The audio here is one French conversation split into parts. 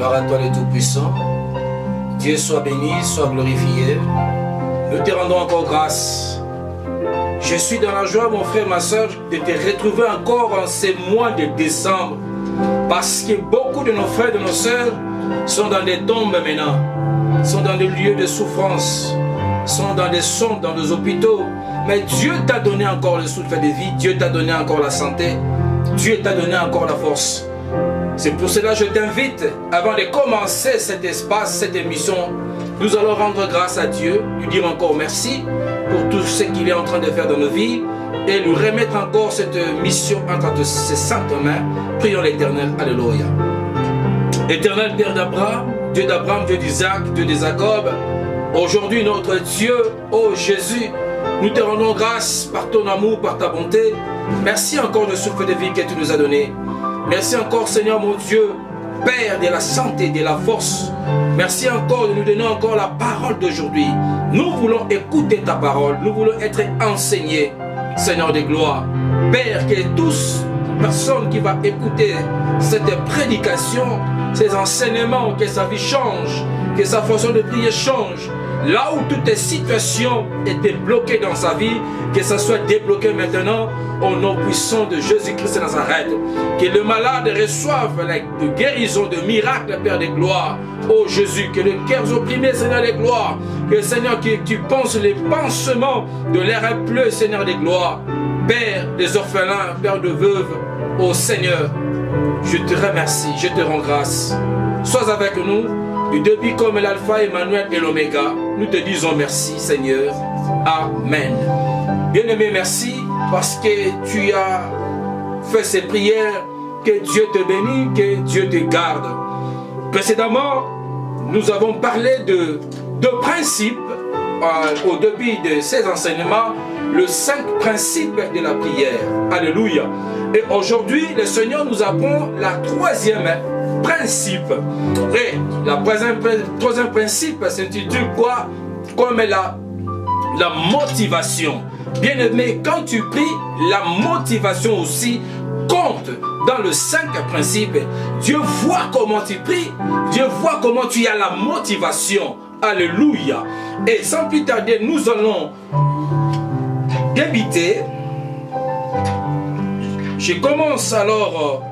Gloire à toi le Tout-Puissant. Dieu soit béni, soit glorifié. Nous te rendons encore grâce. Je suis dans la joie, mon frère, ma soeur, de te retrouver encore en ces mois de décembre. Parce que beaucoup de nos frères et de nos sœurs sont dans des tombes maintenant, sont dans des lieux de souffrance, sont dans des sondes, dans des hôpitaux. Mais Dieu t'a donné encore le souffle de vie, Dieu t'a donné encore la santé, Dieu t'a donné encore la force. C'est pour cela que je t'invite, avant de commencer cet espace, cette émission, nous allons rendre grâce à Dieu, lui dire encore merci pour tout ce qu'il est en train de faire dans nos vies et lui remettre encore cette mission entre ses saintes mains. Prions l'Éternel. Alléluia. Éternel Père d'Abraham, Dieu d'Isaac, Dieu de Jacob, aujourd'hui notre Dieu, ô Jésus, nous te rendons grâce par ton amour, par ta bonté. Merci encore de souffle de vie que tu nous as donné. Merci encore, Seigneur mon Dieu, Père de la santé, de la force. Merci encore de nous donner encore la parole d'aujourd'hui. Nous voulons écouter ta parole. Nous voulons être enseignés, Seigneur de gloire. Père, que tous, personne qui va écouter cette prédication, ces enseignements, que sa vie change, que sa façon de prier change. Là où toutes les situations étaient bloquées dans sa vie, que ça soit débloqué maintenant au nom puissant de Jésus-Christ de Nazareth. Que le malade reçoive la guérison de miracles, Père de gloire. Oh Jésus, que le cœur opprimé, Seigneur de gloire. Que Seigneur, que tu penses les pansements de l'air pleu, Seigneur de gloire. Père des orphelins, Père de veuves, oh Seigneur, je te remercie, je te rends grâce. Sois avec nous. Du début comme l'alpha, Emmanuel et l'oméga, nous te disons merci Seigneur. Amen. Bien-aimé, merci parce que tu as fait ces prières. Que Dieu te bénisse, que Dieu te garde. Précédemment, nous avons parlé de deux principes au début de ces enseignements, les 5 principes de la prière. Alléluia. Et aujourd'hui, le Seigneur nous apprend la troisième principe. Et le troisième principe s'intitule quoi? Comme la motivation. Bien aimé, quand tu pries, la motivation aussi compte dans le 5 principe. Dieu voit comment tu pries, Dieu voit comment tu as la motivation. Alléluia. Et sans plus tarder, nous allons débuter. Je commence alors.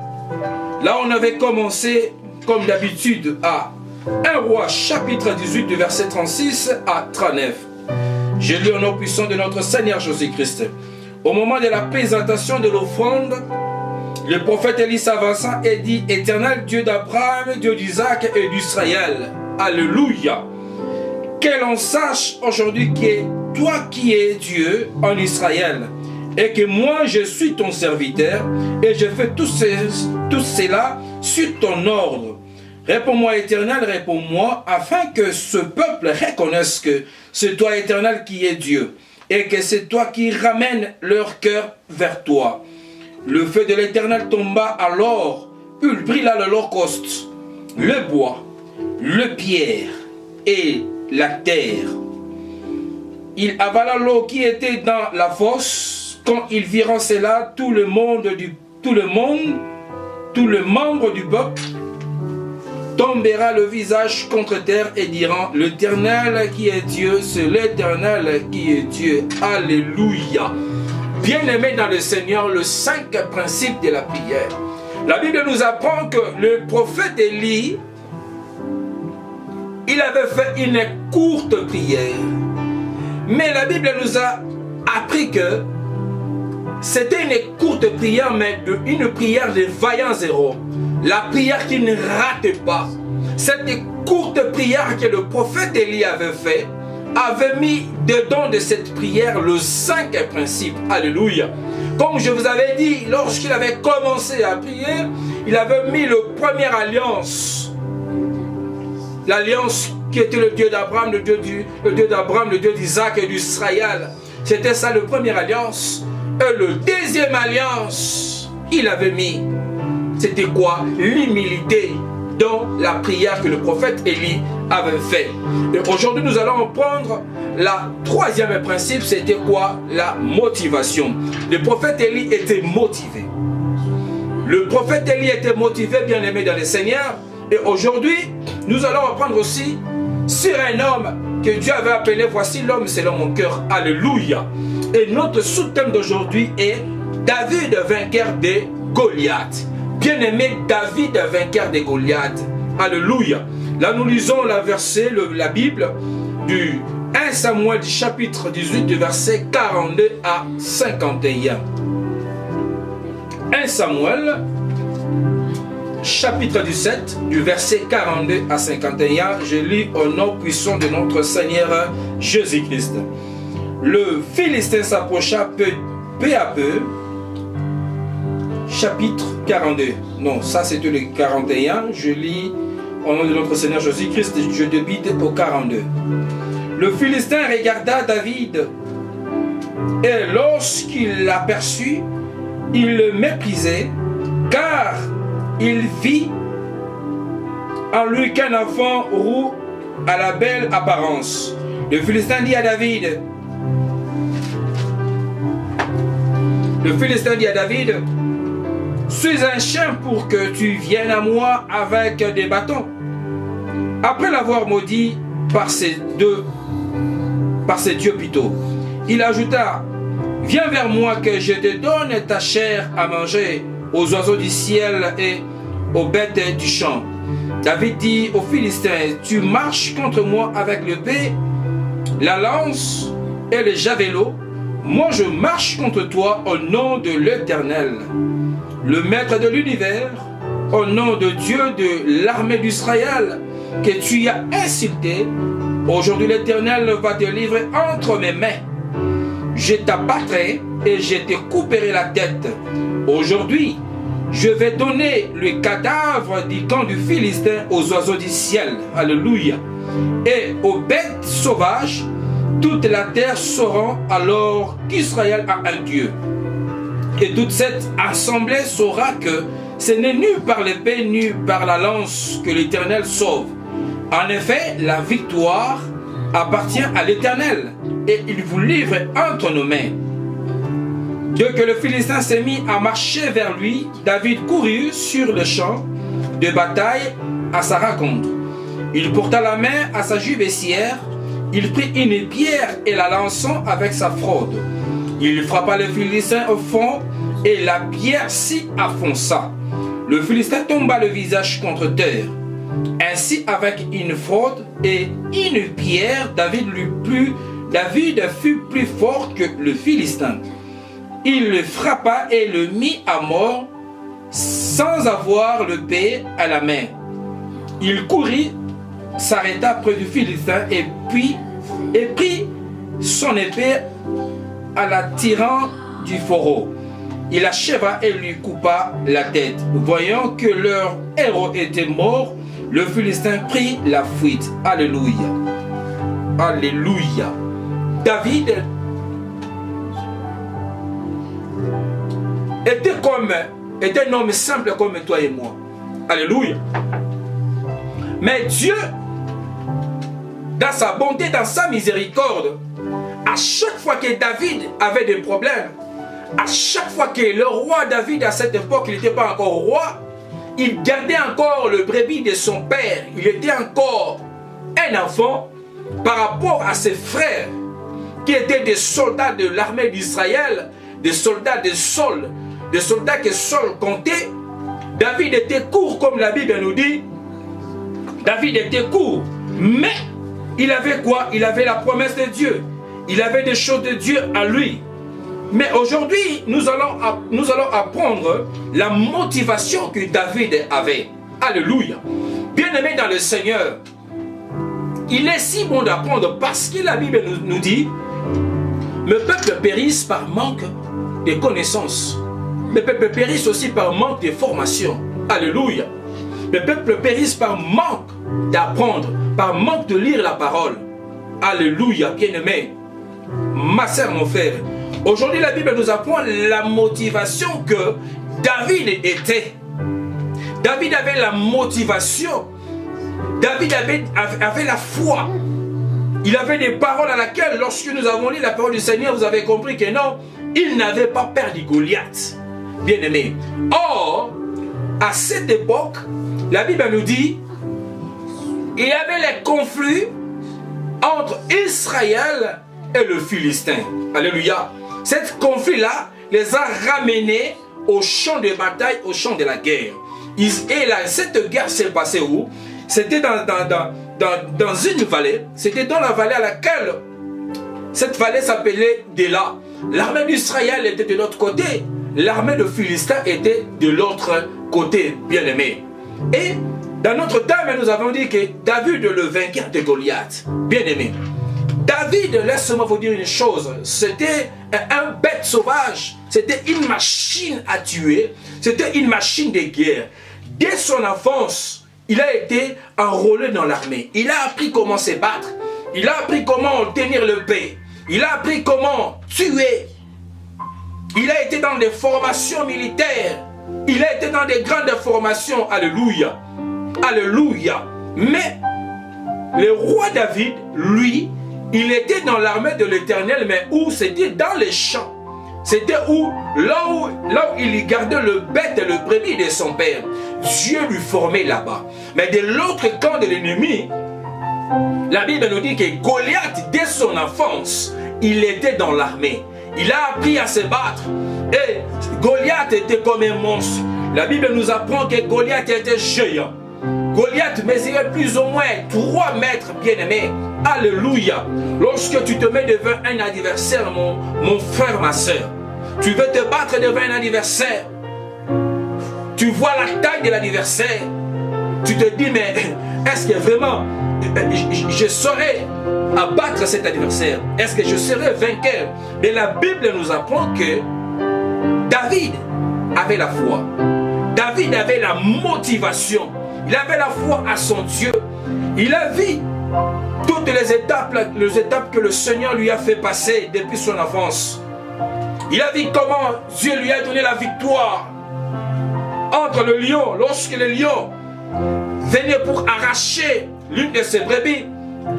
Là, on avait commencé, comme d'habitude, à 1 Roi, chapitre 18, verset 36 à 39. J'ai lu au nom puissant de notre Seigneur Jésus-Christ. Au moment de la présentation de l'offrande, le prophète Élie s'avança et dit: Éternel Dieu d'Abraham, Dieu d'Isaac et d'Israël. Alléluia. Que l'on sache aujourd'hui que toi qui es Dieu en Israël, et que moi je suis ton serviteur, et je fais tout cela sur ton ordre. Réponds-moi, Éternel, réponds-moi, afin que ce peuple reconnaisse que c'est toi, Éternel, qui es Dieu, et que c'est toi qui ramènes leur cœur vers toi. Le feu de l'Éternel tomba alors, il brûla l'holocauste, le bois, le pierre et la terre. Il avala l'eau qui était dans la fosse. Quand ils virent cela, tout le membre du peuple tombera le visage contre terre et diront: l'Éternel qui est Dieu, c'est l'Éternel qui est Dieu. Alléluia. Bien-aimé dans le Seigneur, le 5 principe de la prière. La Bible nous apprend que le prophète Élie, il avait fait une courte prière. Mais la Bible nous a appris que c'était une courte prière, mais une prière de vaillants héros. La prière qui ne rate pas. Cette courte prière que le prophète Élie avait fait, avait mis dedans de cette prière le 5 principe. Alléluia. Comme je vous avais dit, lorsqu'il avait commencé à prier, il avait mis le première alliance. L'alliance qui était le Dieu d'Abraham, le Dieu d'Isaac et d'Israël. C'était ça, le première alliance. Et le deuxième alliance, il avait mis, c'était quoi? L'humilité dans la prière que le prophète Élie avait fait. Et aujourd'hui, nous allons prendre la troisième principe, c'était quoi? La motivation. Le prophète Élie était motivé. Le prophète Élie était motivé, bien aimé dans le Seigneur, Et aujourd'hui, nous allons apprendre aussi sur un homme que Dieu avait appelé, voici l'homme selon mon cœur. Alléluia. Et notre sous-thème d'aujourd'hui est David vainqueur de Goliath. Bien-aimé, David vainqueur de Goliath. Alléluia. Là, nous lisons la Bible du 1 Samuel du chapitre 18 du verset 42 à 51. 1 Samuel chapitre 17 du verset 42 à 51. Je lis au nom puissant de notre Seigneur Jésus-Christ. Le Philistin s'approcha peu à peu. Chapitre 42. Non, ça c'était le 41. Je lis au nom de notre Seigneur Jésus-Christ. Je débite au 42. Le Philistin regarda David et lorsqu'il l'aperçut, il le méprisait car il vit en lui qu'un enfant roux à la belle apparence. Le Philistin dit à David, suis un chien pour que tu viennes à moi avec des bâtons. Après l'avoir maudit par ses dieux plutôt, il ajouta, viens vers moi que je te donne ta chair à manger aux oiseaux du ciel et aux bêtes du champ. David dit aux Philistins, tu marches contre moi avec l'épée, la lance et le javelot. Moi je marche contre toi au nom de l'Éternel, le maître de l'univers, au nom de Dieu de l'armée d'Israël, que tu as insulté. Aujourd'hui l'Éternel va te livrer entre mes mains. Je t'abattrai et je te couperai la tête. Aujourd'hui, je vais donner le cadavre du camp du Philistin aux oiseaux du ciel. Alléluia. Et aux bêtes sauvages. Toute la terre saura alors qu'Israël a un Dieu. Et toute cette assemblée saura que ce n'est ni par l'épée ni par la lance que l'Éternel sauve. En effet, la victoire appartient à l'Éternel et il vous livre entre nos mains. Dès que le Philistin s'est mis à marcher vers lui, David courut sur le champ de bataille à sa rencontre. Il porta la main à sa juvécière. Il prit une pierre et la lançant avec sa fraude. Il frappa le Philistin au front et la pierre s'y affonça. Le Philistin tomba le visage contre terre. Ainsi, avec une fraude et une pierre, David fut plus fort que le Philistin. Il le frappa et le mit à mort sans avoir l'épée à la main. Il courut, s'arrêta près du Philistin et prit son épée à la tirant du fourreau. Il acheva et lui coupa la tête. Voyant que leur héros était mort, le Philistin prit la fuite. Alléluia. Alléluia. David était un homme simple comme toi et moi. Alléluia. Mais Dieu, dans sa bonté, dans sa miséricorde, à chaque fois que David avait des problèmes, à chaque fois que le roi David, à cette époque, il n'était pas encore roi, il gardait encore le brebis de son père. Il était encore un enfant par rapport à ses frères, qui étaient des soldats de l'armée d'Israël, des soldats de Saul, des soldats que Saul comptait. David était court, comme la Bible nous dit. David était court, mais il avait quoi? Il avait la promesse de Dieu. Il avait des choses de Dieu à lui. Mais aujourd'hui, nous allons apprendre la motivation que David avait. Alléluia. Bien-aimé dans le Seigneur, il est si bon d'apprendre parce que la Bible nous dit, le peuple périsse par manque de connaissances. Le peuple périsse aussi par manque de formation. Alléluia. Le peuple périsse par manque d'apprendre, par manque de lire la parole. Alléluia, bien-aimé. Ma sœur, mon frère, aujourd'hui la Bible nous apprend la motivation que David était. David avait la motivation. David avait la foi. Il avait des paroles à laquelle, lorsque nous avons lu la parole du Seigneur, vous avez compris que non, il n'avait pas peur de Goliath. Bien-aimé. Or, à cette époque, la Bible nous dit, il y avait les conflits entre Israël et le Philistin. Alléluia. Cet conflit-là les a ramenés au champ de bataille, au champ de la guerre. Et là, cette guerre s'est passée où? C'était dans une vallée. C'était dans la vallée à laquelle cette vallée s'appelait Déla. L'armée d'Israël était de l'autre côté. L'armée de Philistin était de l'autre côté, bien aimé. Et dans notre temps, nous avons dit que David, le vainqueur de Goliath, bien aimé. David, laisse-moi vous dire une chose, c'était un bête sauvage, c'était une machine à tuer, c'était une machine de guerre. Dès son enfance, il a été enrôlé dans l'armée. Il a appris comment se battre, il a appris comment tenir le paix, il a appris comment tuer. Il a été dans des formations militaires, il a été dans des grandes formations, alléluia, alléluia. Mais le roi David, lui, il était dans l'armée de l'Éternel, mais où c'était dans les champs. C'était là où il gardait le bête et le brebis de son père. Dieu lui formait là-bas. Mais de l'autre camp de l'ennemi, la Bible nous dit que Goliath, dès son enfance, il était dans l'armée. Il a appris à se battre. Et Goliath était comme un monstre. La Bible nous apprend que Goliath était géant. Goliath mesurait plus ou moins 3 mètres, bien-aimé. Alléluia. Lorsque tu te mets devant un adversaire, mon frère, ma soeur, tu veux te battre devant un adversaire. Tu vois la taille de l'adversaire. Tu te dis, mais est-ce que vraiment je saurais abattre cet adversaire? Est-ce que je serai vainqueur? Mais la Bible nous apprend que David avait la foi. David avait la motivation. Il avait la foi à son Dieu. Il a vu toutes les étapes que le Seigneur lui a fait passer depuis son enfance. Il a vu comment Dieu lui a donné la victoire entre le lion. Lorsque le lion venait pour arracher l'une de ses brebis,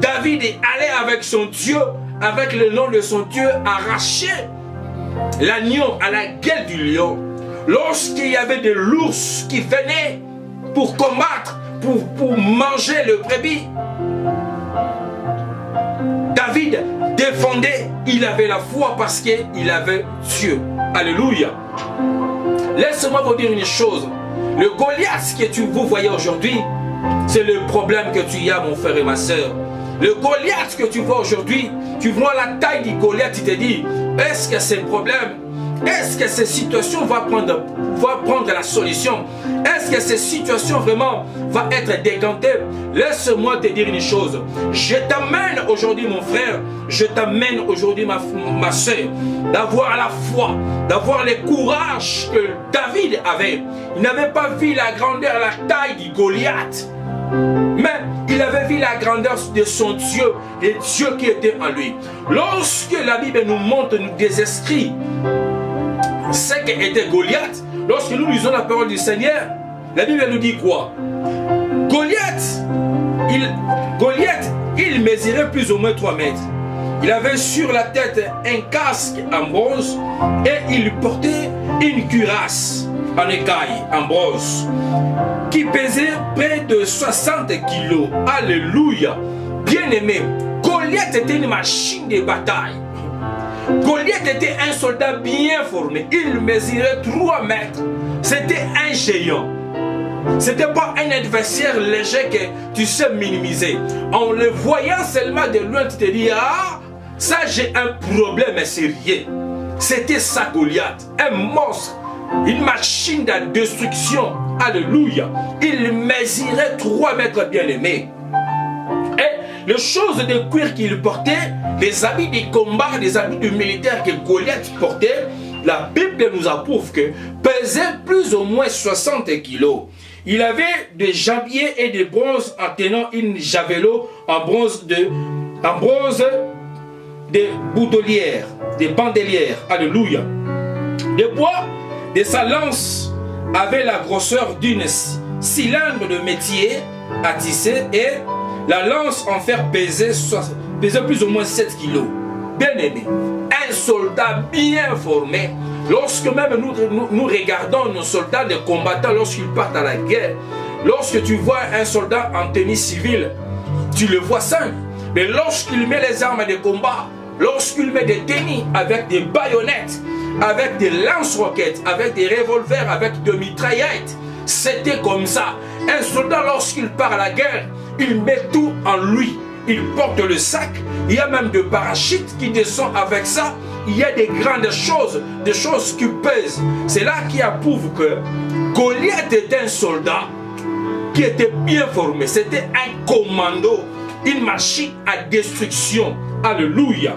David est allé avec son Dieu, avec le nom de son Dieu, arracher l'agneau à la gueule du lion. Lorsqu'il y avait des l'ours qui venaient pour combattre, pour manger le brebis, David défendait, il avait la foi parce qu'il avait Dieu. Alléluia. Laisse-moi vous dire une chose. Le Goliath que vous voyez aujourd'hui, c'est le problème que tu as, mon frère et ma soeur. Le Goliath que tu vois aujourd'hui, tu vois la taille du Goliath, tu te dis, est-ce que c'est un problème? Est-ce que cette situation va prendre la solution? Est-ce que cette situation vraiment va être décantée? Laisse-moi te dire une chose. Je t'amène aujourd'hui, mon frère, je t'amène aujourd'hui, ma soeur, d'avoir la foi, d'avoir le courage que David avait. Il n'avait pas vu la grandeur, la taille du Goliath, mais il avait vu la grandeur de son Dieu, le Dieu qui était en lui. Lorsque la Bible nous montre des esprits, ce qu'était Goliath, lorsque nous lisons la parole du Seigneur, la Bible nous dit quoi? Goliath, il mesurait plus ou moins 3 mètres. Il avait sur la tête un casque en bronze et il portait une cuirasse en écaille, en bronze, qui pesait près de 60 kilos. Alléluia. Bien aimé, Goliath était une machine de bataille. Goliath était un soldat bien formé. Il mesurait 3 mètres. C'était un géant. C'était pas un adversaire léger que tu sais minimiser. En le voyant seulement de loin, tu te dis, ah, ça j'ai un problème sérieux. C'était ça Goliath, un monstre, une machine de destruction. Alléluia. Il mesurait 3 mètres, bien aimé. Et les choses de cuir qu'il portait, les habits de combat, les habits de militaire que Goliath portait, la Bible nous approuve que pesait plus ou moins 60 kilos. Il avait des jambiers et des bronzes en tenant une javelot en bronze de boutelières, des bandelières. Alléluia. Le bois de sa lance avait la grosseur d'une cylindre de métier à tisser et la lance en fer pesait plus ou moins 7 kilos. Bien aimé, un soldat bien formé. Lorsque même nous regardons nos soldats, les combattants, lorsqu'ils partent à la guerre, lorsque tu vois un soldat en tenue civile, tu le vois simple. Mais lorsqu'il met les armes de combat, lorsqu'il met des tenues avec des baïonnettes, avec des lance-roquettes, avec des revolvers, avec des mitraillettes, c'était comme ça. Un soldat, lorsqu'il part à la guerre, il met tout en lui. Il porte le sac, il y a même des parachutes qui descendent avec ça. Il y a des grandes choses, des choses qui pèsent. C'est là qui approuve que Goliath était un soldat qui était bien formé. C'était un commando, une machine à destruction. Alléluia.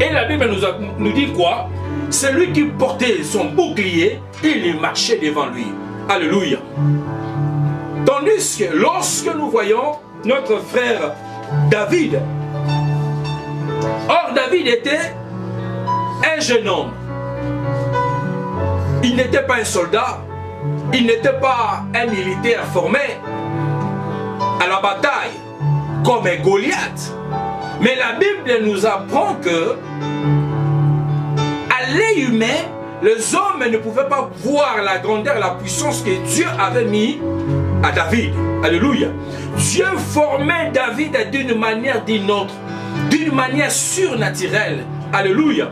Et la Bible nous dit quoi? C'est lui qui portait son bouclier, il marchait devant lui. Alléluia. Tandis que lorsque nous voyons notre frère David, or David était un jeune homme. Il n'était pas un soldat, il n'était pas un militaire formé à la bataille comme un Goliath. Mais la Bible nous apprend que à l'œil humain, les hommes ne pouvaient pas voir la grandeur et la puissance que Dieu avait mis à David. Alléluia. Dieu formait David d'une manière d'une autre, d'une manière surnaturelle. Alléluia.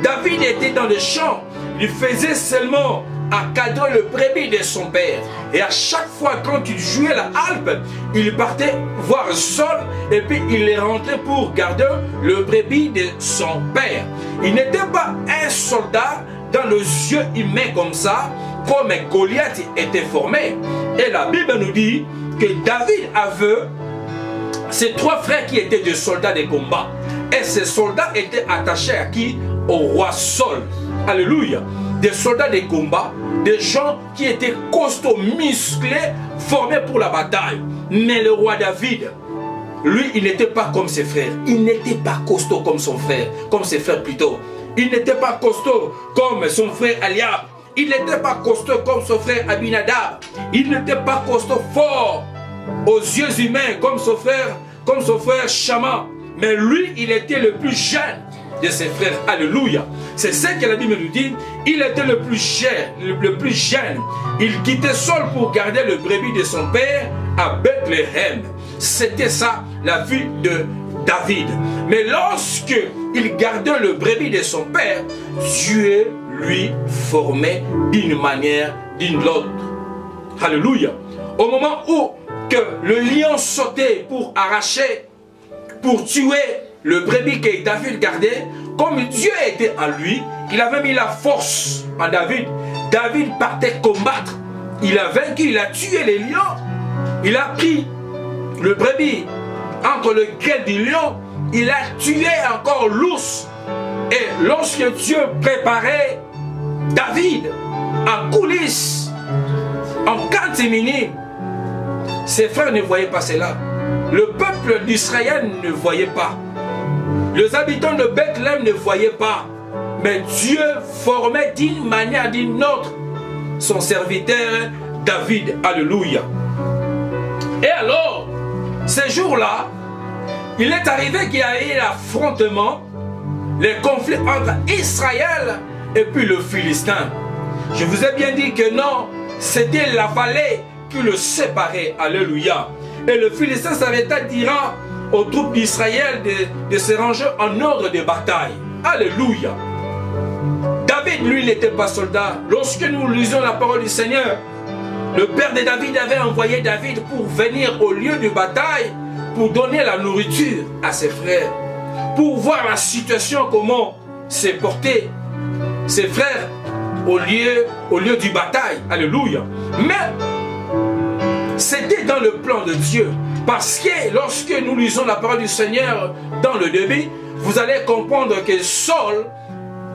David était dans le champ, il faisait seulement encadrer le brebis de son père. Et à chaque fois quand il jouait la harpe, il partait voir Saul et puis il est rentré pour garder le brebis de son père. Il n'était pas un soldat dans les yeux humains comme ça, comme Goliath était formé. Et la Bible nous dit que David avait ses trois frères qui étaient des soldats de combat. Et ces soldats étaient attachés à qui? Au roi Saul. Alléluia. Des soldats de combat, des gens qui étaient costauds, musclés, formés pour la bataille. Mais le roi David, lui, il n'était pas comme ses frères. Il n'était pas costaud comme son frère, comme ses frères plutôt. Il n'était pas costaud comme son frère Eliab. Il n'était pas costaud comme son frère Abinadab. Il n'était pas costaud fort aux yeux humains comme son frère Shama. Mais lui, il était le plus jeune de ses frères. Alléluia. C'est ce que la Bible nous dit. Il était le plus jeune. Il quittait Saul pour garder le brebis de son père à Bethléem. C'était ça la vie de David. Mais lorsque il gardait le brebis de son père, Dieu lui formait d'une manière, d'une autre. Alléluia. Au moment où que le lion sautait pour arracher, pour tuer le brebis que David gardait, comme Dieu était en lui, il avait mis la force en David. David partait combattre. Il a vaincu, il a tué les lions. Il a pris le brebis entre le guet du lion. Il a tué encore l'ours. Et lorsque Dieu préparait David en coulisses, en catimini, ses frères ne voyaient pas cela. Le peuple d'Israël ne voyait pas. Les habitants de Bethléem ne voyaient pas. Mais Dieu formait d'une manière d'une autre son serviteur David. Alléluia. Et alors, ces jours-là, il est arrivé qu'il y a eu l'affrontement, les conflits entre Israël et puis le Philistin. Je vous ai bien dit que non, c'était la vallée qui le séparait. Alléluia. Et le Philistin s'arrêta dirant aux troupes d'Israël de se ranger en ordre de bataille. Alléluia. David, lui, n'était pas soldat. Lorsque nous lisons la parole du Seigneur, le père de David avait envoyé David pour venir au lieu de bataille, pour donner la nourriture à ses frères, pour voir la situation, comment s'est porté ses frères au lieu du bataille. Alléluia. Mais c'était dans le plan de Dieu. Parce que lorsque nous lisons la parole du Seigneur dans le début, vous allez comprendre que Saul,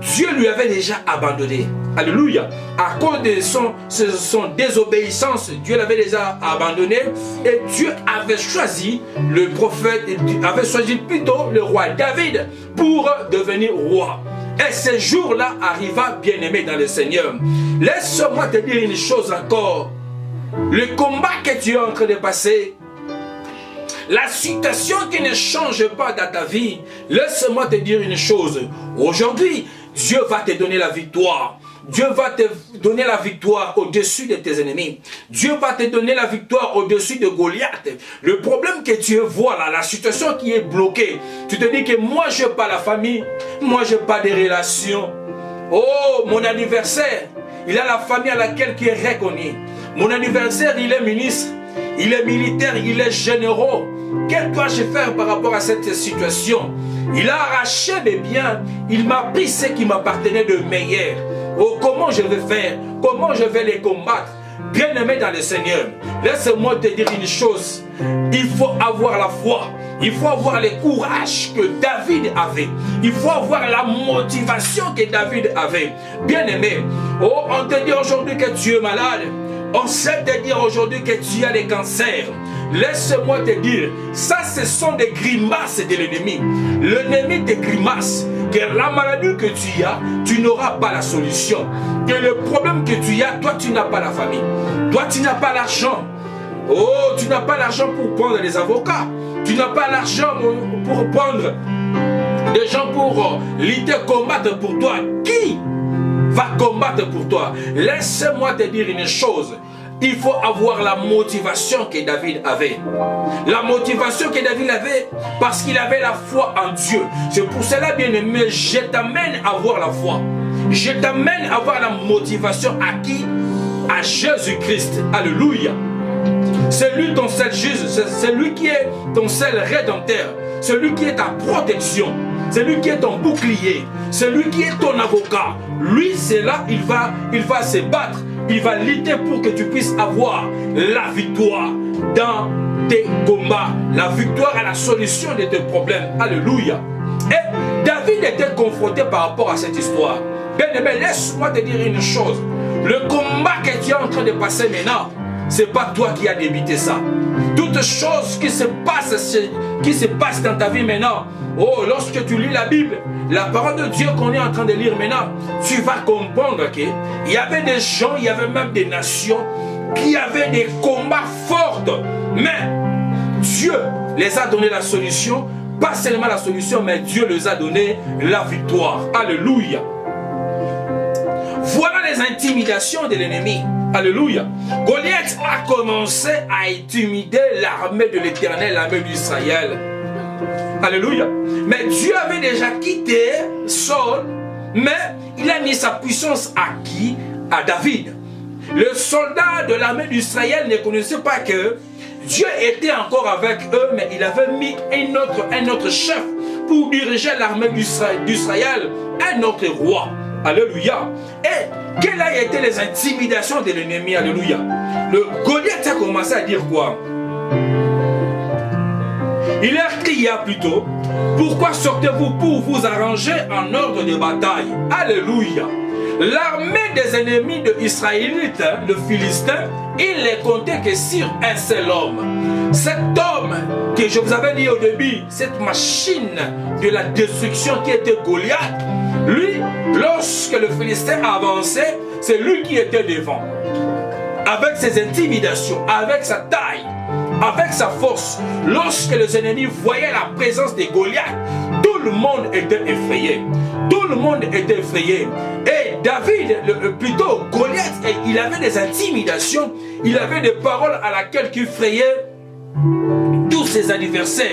Dieu lui avait déjà abandonné. Alléluia. À cause de son désobéissance, Dieu l'avait déjà abandonné. Et Dieu avait choisi le prophète, avait choisi plutôt le roi David pour devenir roi. Et ce jour-là arriva, bien-aimé dans le Seigneur. Laisse-moi te dire une chose encore. Le combat que tu es en train de passer, la situation qui ne change pas dans ta vie, laisse-moi te dire une chose. Aujourd'hui, Dieu va te donner la victoire. Dieu va te donner la victoire au-dessus de tes ennemis. Dieu va te donner la victoire au-dessus de Goliath. Le problème que tu vois là, la situation qui est bloquée, tu te dis que moi je n'ai pas la famille, moi je n'ai pas de relations. Oh, mon anniversaire, il a la famille à laquelle il est reconnu. Mon anniversaire, il est ministre, il est militaire, il est généraux. Qu'est-ce que dois-je faire par rapport à cette situation? Il a arraché mes biens, il m'a pris ce qui m'appartenait de meilleur. Oh, comment je vais faire? Comment je vais les combattre? Bien-aimé dans le Seigneur, laisse-moi te dire une chose. Il faut avoir la foi. Il faut avoir le courage que David avait. Il faut avoir la motivation que David avait. Bien-aimé, oh, on te dit aujourd'hui que tu es malade. On sait te dire aujourd'hui que tu as des cancers. Laisse-moi te dire, ça ce sont des grimaces de l'ennemi. L'ennemi te grimace. Que la maladie que tu as, tu n'auras pas la solution. Que le problème que tu as, toi tu n'as pas la famille. Toi tu n'as pas l'argent. Oh, tu n'as pas l'argent pour prendre des avocats. Tu n'as pas l'argent pour prendre des gens pour lutter, combattre pour toi. Qui va combattre pour toi? Laisse-moi te dire une chose. Il faut avoir la motivation que David avait. La motivation que David avait parce qu'il avait la foi en Dieu. C'est pour cela, bien aimé, je t'amène à avoir la foi. Je t'amène à avoir la motivation à qui? À Jésus-Christ. Alléluia. C'est lui ton seul juge. C'est lui qui est ton seul rédempteur. C'est lui qui est ta protection. C'est lui qui est ton bouclier. C'est lui qui est ton avocat. Lui, c'est là, il va se battre. Il va lutter pour que tu puisses avoir la victoire dans tes combats. La victoire à la solution de tes problèmes. Alléluia. Et David était confronté par rapport à cette histoire. Bien-aimé, laisse-moi te dire une chose. Le combat que tu es en train de passer maintenant, ce n'est pas toi qui as débité ça. Toutes choses qui se passent dans ta vie maintenant. Oh, lorsque tu lis la Bible, la parole de Dieu qu'on est en train de lire maintenant, tu vas comprendre qu'il y avait des gens, il y avait même des nations qui avaient des combats forts. Mais Dieu les a donné la solution. Pas seulement la solution, mais Dieu les a donné la victoire. Alléluia. Voilà les intimidations de l'ennemi. Alléluia. Goliath a commencé à intimider l'armée de l'Éternel, l'armée d'Israël. Alléluia. Mais Dieu avait déjà quitté Saul, mais il a mis sa puissance à qui? À David. Le soldat de l'armée d'Israël ne connaissait pas que Dieu était encore avec eux, mais il avait mis un autre chef pour diriger l'armée d'Israël, un autre roi. Alléluia. Et quelles ont été les intimidations de l'ennemi? Alléluia. Le Goliath a commencé à dire quoi? Il a crié plutôt. Pourquoi sortez-vous pour vous arranger en ordre de bataille? Alléluia. L'armée des ennemis de Israélites, le Philistin, il ne comptait que sur un seul homme. Cet homme que je vous avais dit au début, cette machine de la destruction qui était Goliath, lui, lorsque le Philistin avançait, c'est lui qui était devant. Avec ses intimidations, avec sa taille, avec sa force. Lorsque les ennemis voyaient la présence de Goliath, tout le monde était effrayé. Tout le monde était effrayé. Et David, plutôt Goliath, il avait des intimidations. Il avait des paroles à laquelle il effrayait tous ses adversaires.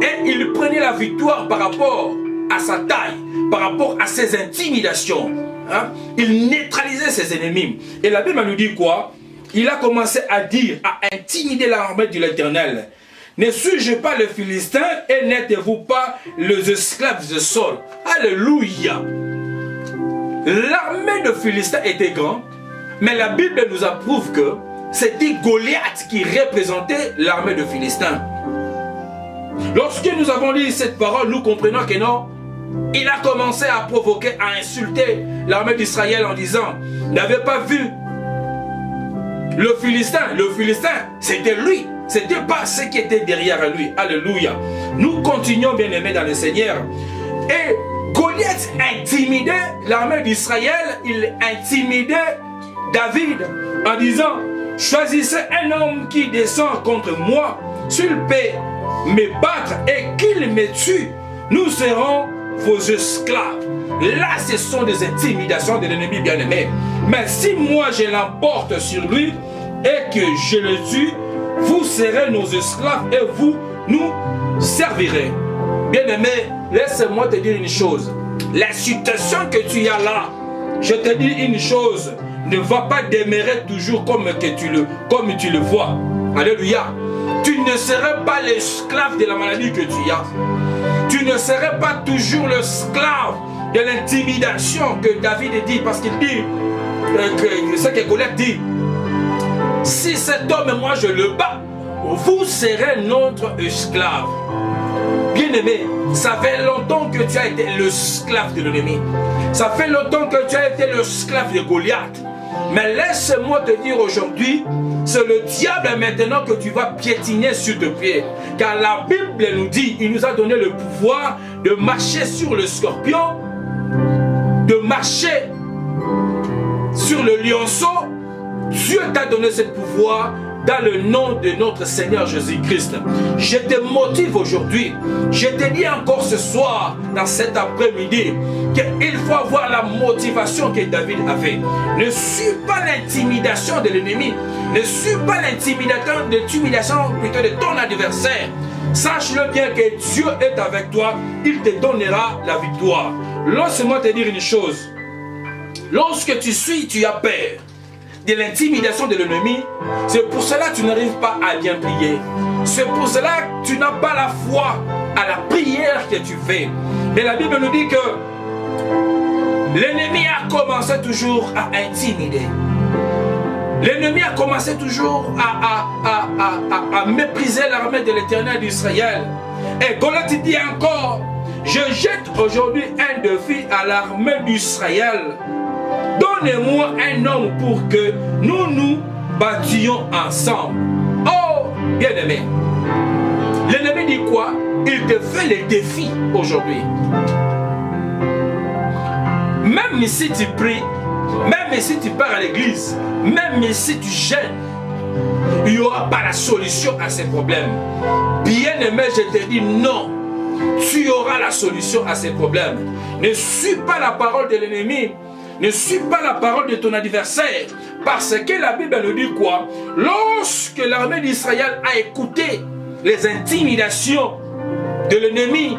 Et il prenait la victoire par rapport à sa taille, par rapport à ses intimidations. Hein? Il neutralisait ses ennemis. Et la Bible nous dit quoi? Il a commencé à dire, à intimider l'armée de l'Éternel. Ne suis-je pas le Philistin et n'êtes-vous pas les esclaves de Saul? Alléluia. L'armée de Philistin était grande, mais la Bible nous approuve que c'était Goliath qui représentait l'armée de Philistin. Lorsque nous avons lu cette parole, nous comprenons que non, il a commencé à provoquer, à insulter l'armée d'Israël en disant, n'avez pas vu le Philistin, c'était lui. Ce n'était pas ce qui était derrière lui. Alléluia. Nous continuons, bien-aimés dans le Seigneur. Et Goliath intimidait l'armée d'Israël. Il intimidait David en disant, choisissez un homme qui descend contre moi. S'il peut me battre et qu'il me tue, nous serons vos esclaves. là ce sont des intimidations de l'ennemi bien-aimé. Mais si moi je l'emporte sur lui et que je le tue, vous serez nos esclaves et vous nous servirez. Bien-aimé, laisse-moi te dire une chose. La situation que tu as là, je te dis une chose, ne va pas demeurer toujours comme tu le vois. Alléluia. Tu ne serais pas l'esclave de la maladie que tu as. Tu ne serais pas toujours l'esclave de l'intimidation que David dit, parce qu'il dit, ce que Goliath dit, si cet homme et moi je le bats, vous serez notre esclave. Bien-aimé, ça fait longtemps que tu as été l'esclave de l'ennemi. Ça fait longtemps que tu as été l'esclave de Goliath. Mais laisse-moi te dire aujourd'hui, c'est le diable maintenant que tu vas piétiner sur tes pieds. Car la Bible nous dit, il nous a donné le pouvoir de marcher sur le scorpion, de marcher sur le lionceau. Dieu t'a donné ce pouvoir dans le nom de notre Seigneur Jésus-Christ. Je te motive aujourd'hui, je te dis encore ce soir, dans cet après-midi, qu'il faut avoir la motivation que David avait. Ne suis pas l'intimidation de l'ennemi, ne suis pas l'intimidation plutôt de ton adversaire. Sache-le bien que Dieu est avec toi, il te donnera la victoire. Laisse-moi te dire une chose, lorsque tu as peur de l'intimidation de l'ennemi, c'est pour cela que tu n'arrives pas à bien prier. C'est pour cela que tu n'as pas la foi à la prière que tu fais. Mais la Bible nous dit que l'ennemi a commencé toujours à intimider. L'ennemi a commencé toujours à mépriser l'armée de l'Éternel d'Israël. Et Goliath dit encore, je jette aujourd'hui un défi à l'armée d'Israël. Donnez-moi un homme pour que nous nous battions ensemble. Oh, bien-aimé. L'ennemi dit quoi? Il te fait les défis aujourd'hui. Même si tu pries, même si tu pars à l'église, même si tu gênes, il n'y aura pas la solution à ces problèmes. Bien-aimé, je te dis non. Tu auras la solution à ces problèmes. Ne suis pas la parole de l'ennemi. Ne suis pas la parole de ton adversaire. Parce que la Bible nous dit quoi? Lorsque l'armée d'Israël a écouté les intimidations de l'ennemi,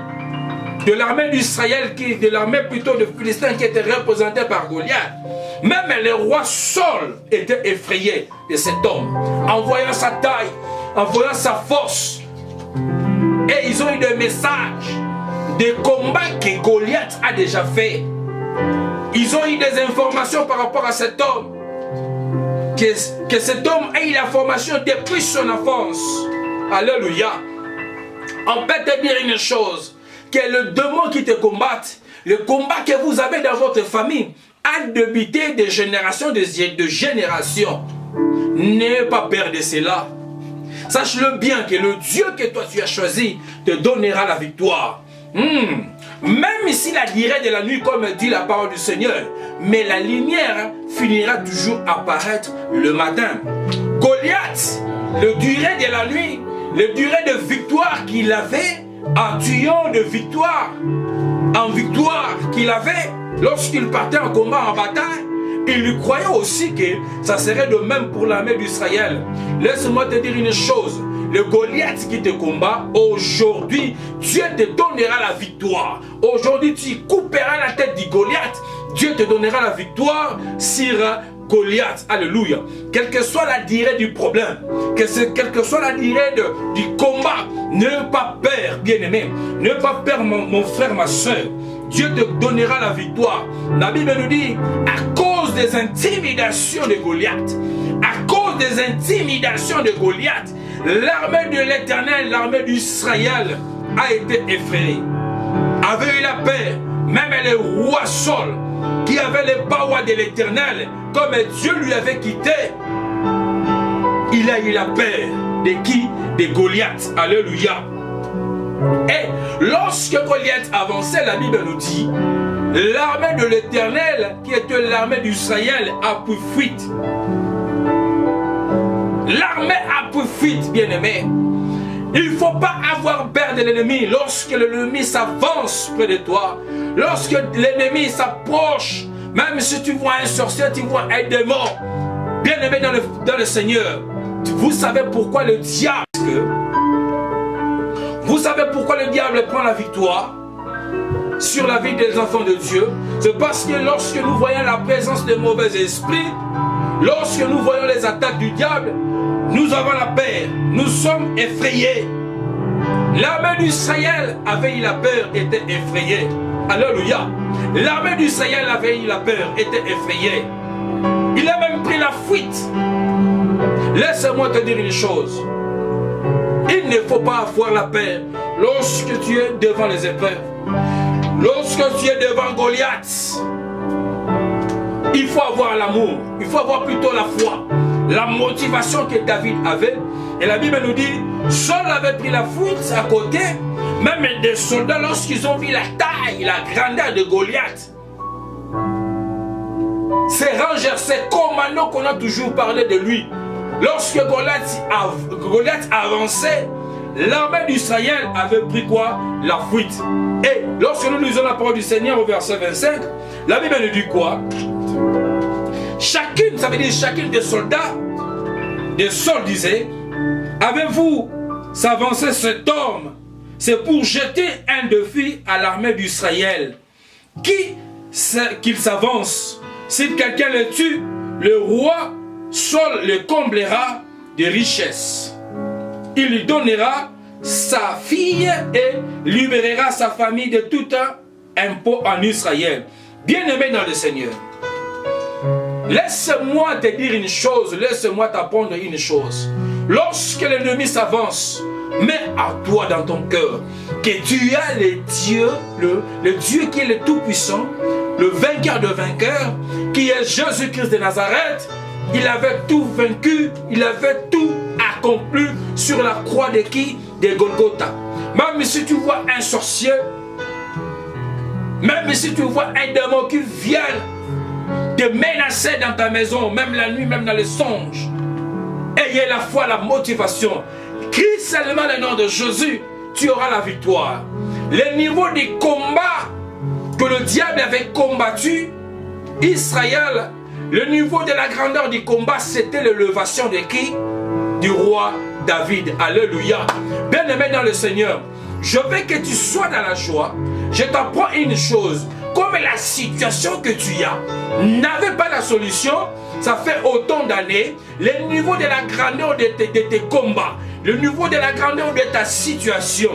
de l'armée d'Israël, de l'armée plutôt de Philistins qui était représentée par Goliath, même le roi Saul était effrayé de cet homme. En voyant sa taille, en voyant sa force. Et ils ont eu des messages, des combats que Goliath a déjà fait. Ils ont eu des informations par rapport à cet homme. Que cet homme a eu la formation depuis son enfance. Alléluia. On peut te dire une chose. Que le démon qui te combatte, le combat que vous avez dans votre famille, a débuté de génération de génération. N'aie pas peur de cela. Sache-le bien que le Dieu que toi tu as choisi te donnera la victoire. Même si la durée de la nuit, comme dit la parole du Seigneur, mais la lumière finira toujours à apparaître le matin. Goliath, le durée de la nuit, le durée de victoire qu'il avait, en tuant de victoire en victoire qu'il avait, lorsqu'il partait en combat, en bataille, il lui croyait aussi que ça serait de même pour l'armée d'Israël. Laisse-moi te dire une chose. Le Goliath qui te combat, aujourd'hui, Dieu te donnera la victoire. Aujourd'hui, tu couperas la tête du Goliath. Dieu te donnera la victoire sur Goliath. Alléluia. Quelle que soit la durée du problème, quelle que soit la durée du combat, n'aie pas peur, bien-aimé. N'aie pas peur, mon frère, ma soeur. Dieu te donnera la victoire. La Bible nous dit, à cause des intimidations de Goliath, à cause des intimidations de Goliath, l'armée de l'Éternel, l'armée d'Israël a été effrayée. Avait eu la paix, même le roi Saul, qui avait les parois de l'Éternel, comme Dieu lui avait quitté, il a eu la paix. De qui? De Goliath. Alléluia. Et lorsque Goliath avançait, la Bible nous dit, l'armée de l'Éternel, qui était l'armée d'Israël, a pris fuite. L'armée a pris fuite, bien-aimé. Il ne faut pas avoir peur de l'ennemi. Lorsque l'ennemi s'avance près de toi, lorsque l'ennemi s'approche, même si tu vois un sorcier, tu vois un démon, bien aimé dans le Seigneur, vous savez pourquoi le diable, vous savez pourquoi le diable prend la victoire sur la vie des enfants de Dieu? C'est parce que lorsque nous voyons la présence des mauvais esprits, lorsque nous voyons les attaques du diable, nous avons la peur, nous sommes effrayés. L'armée d'Israël avait eu la peur, était effrayée. Alléluia. L'armée d'Israël avait eu la peur, était effrayée. Il a même pris la fuite. Laisse-moi te dire une chose. Il ne faut pas avoir la peur lorsque tu es devant les épreuves. Lorsque tu es devant Goliath, il faut avoir l'amour. Il faut avoir plutôt la foi. La motivation que David avait. Et la Bible nous dit, Saul avait pris la fuite à côté. Même des soldats, lorsqu'ils ont vu la taille, la grandeur de Goliath, ces rangers, ces commandos qu'on a toujours parlé de lui, lorsque Goliath avançait, l'armée d'Israël avait pris quoi? La fuite. Et lorsque nous lisons la parole du Seigneur au verset 25, la Bible nous dit quoi? Chacune, ça veut dire chacune des soldats, des Saul disait, avez-vous s'avancer cet homme? C'est pour jeter un défi à l'armée d'Israël. Qu'il s'avance. Si quelqu'un le tue, le roi Saul le comblera de richesses. Il lui donnera sa fille et libérera sa famille de tout impôt en Israël. Bien-aimé dans le Seigneur, laisse-moi te dire une chose, laisse-moi t'apprendre une chose. Lorsque l'ennemi s'avance, mets à toi dans ton cœur que tu as le Dieu, le Dieu qui est le Tout-Puissant, le vainqueur de vainqueurs, qui est Jésus-Christ de Nazareth. Il avait tout vaincu, il avait tout accompli sur la croix de qui? De Golgotha. Même si tu vois un sorcier, même si tu vois un démon qui vient te menacer dans ta maison, même la nuit, même dans les songes, ayez la foi, la motivation. Crie seulement le nom de Jésus, tu auras la victoire. Le niveau du combat que le diable avait combattu, Israël, le niveau de la grandeur du combat, c'était l'élévation de qui? Du roi David. Alléluia. Bien-aimé dans le Seigneur, je veux que tu sois dans la joie. Je t'apprends une chose. Comme la situation que tu as n'avait pas la solution, ça fait autant d'années, le niveau de la grandeur de tes combats, le niveau de la grandeur de ta situation,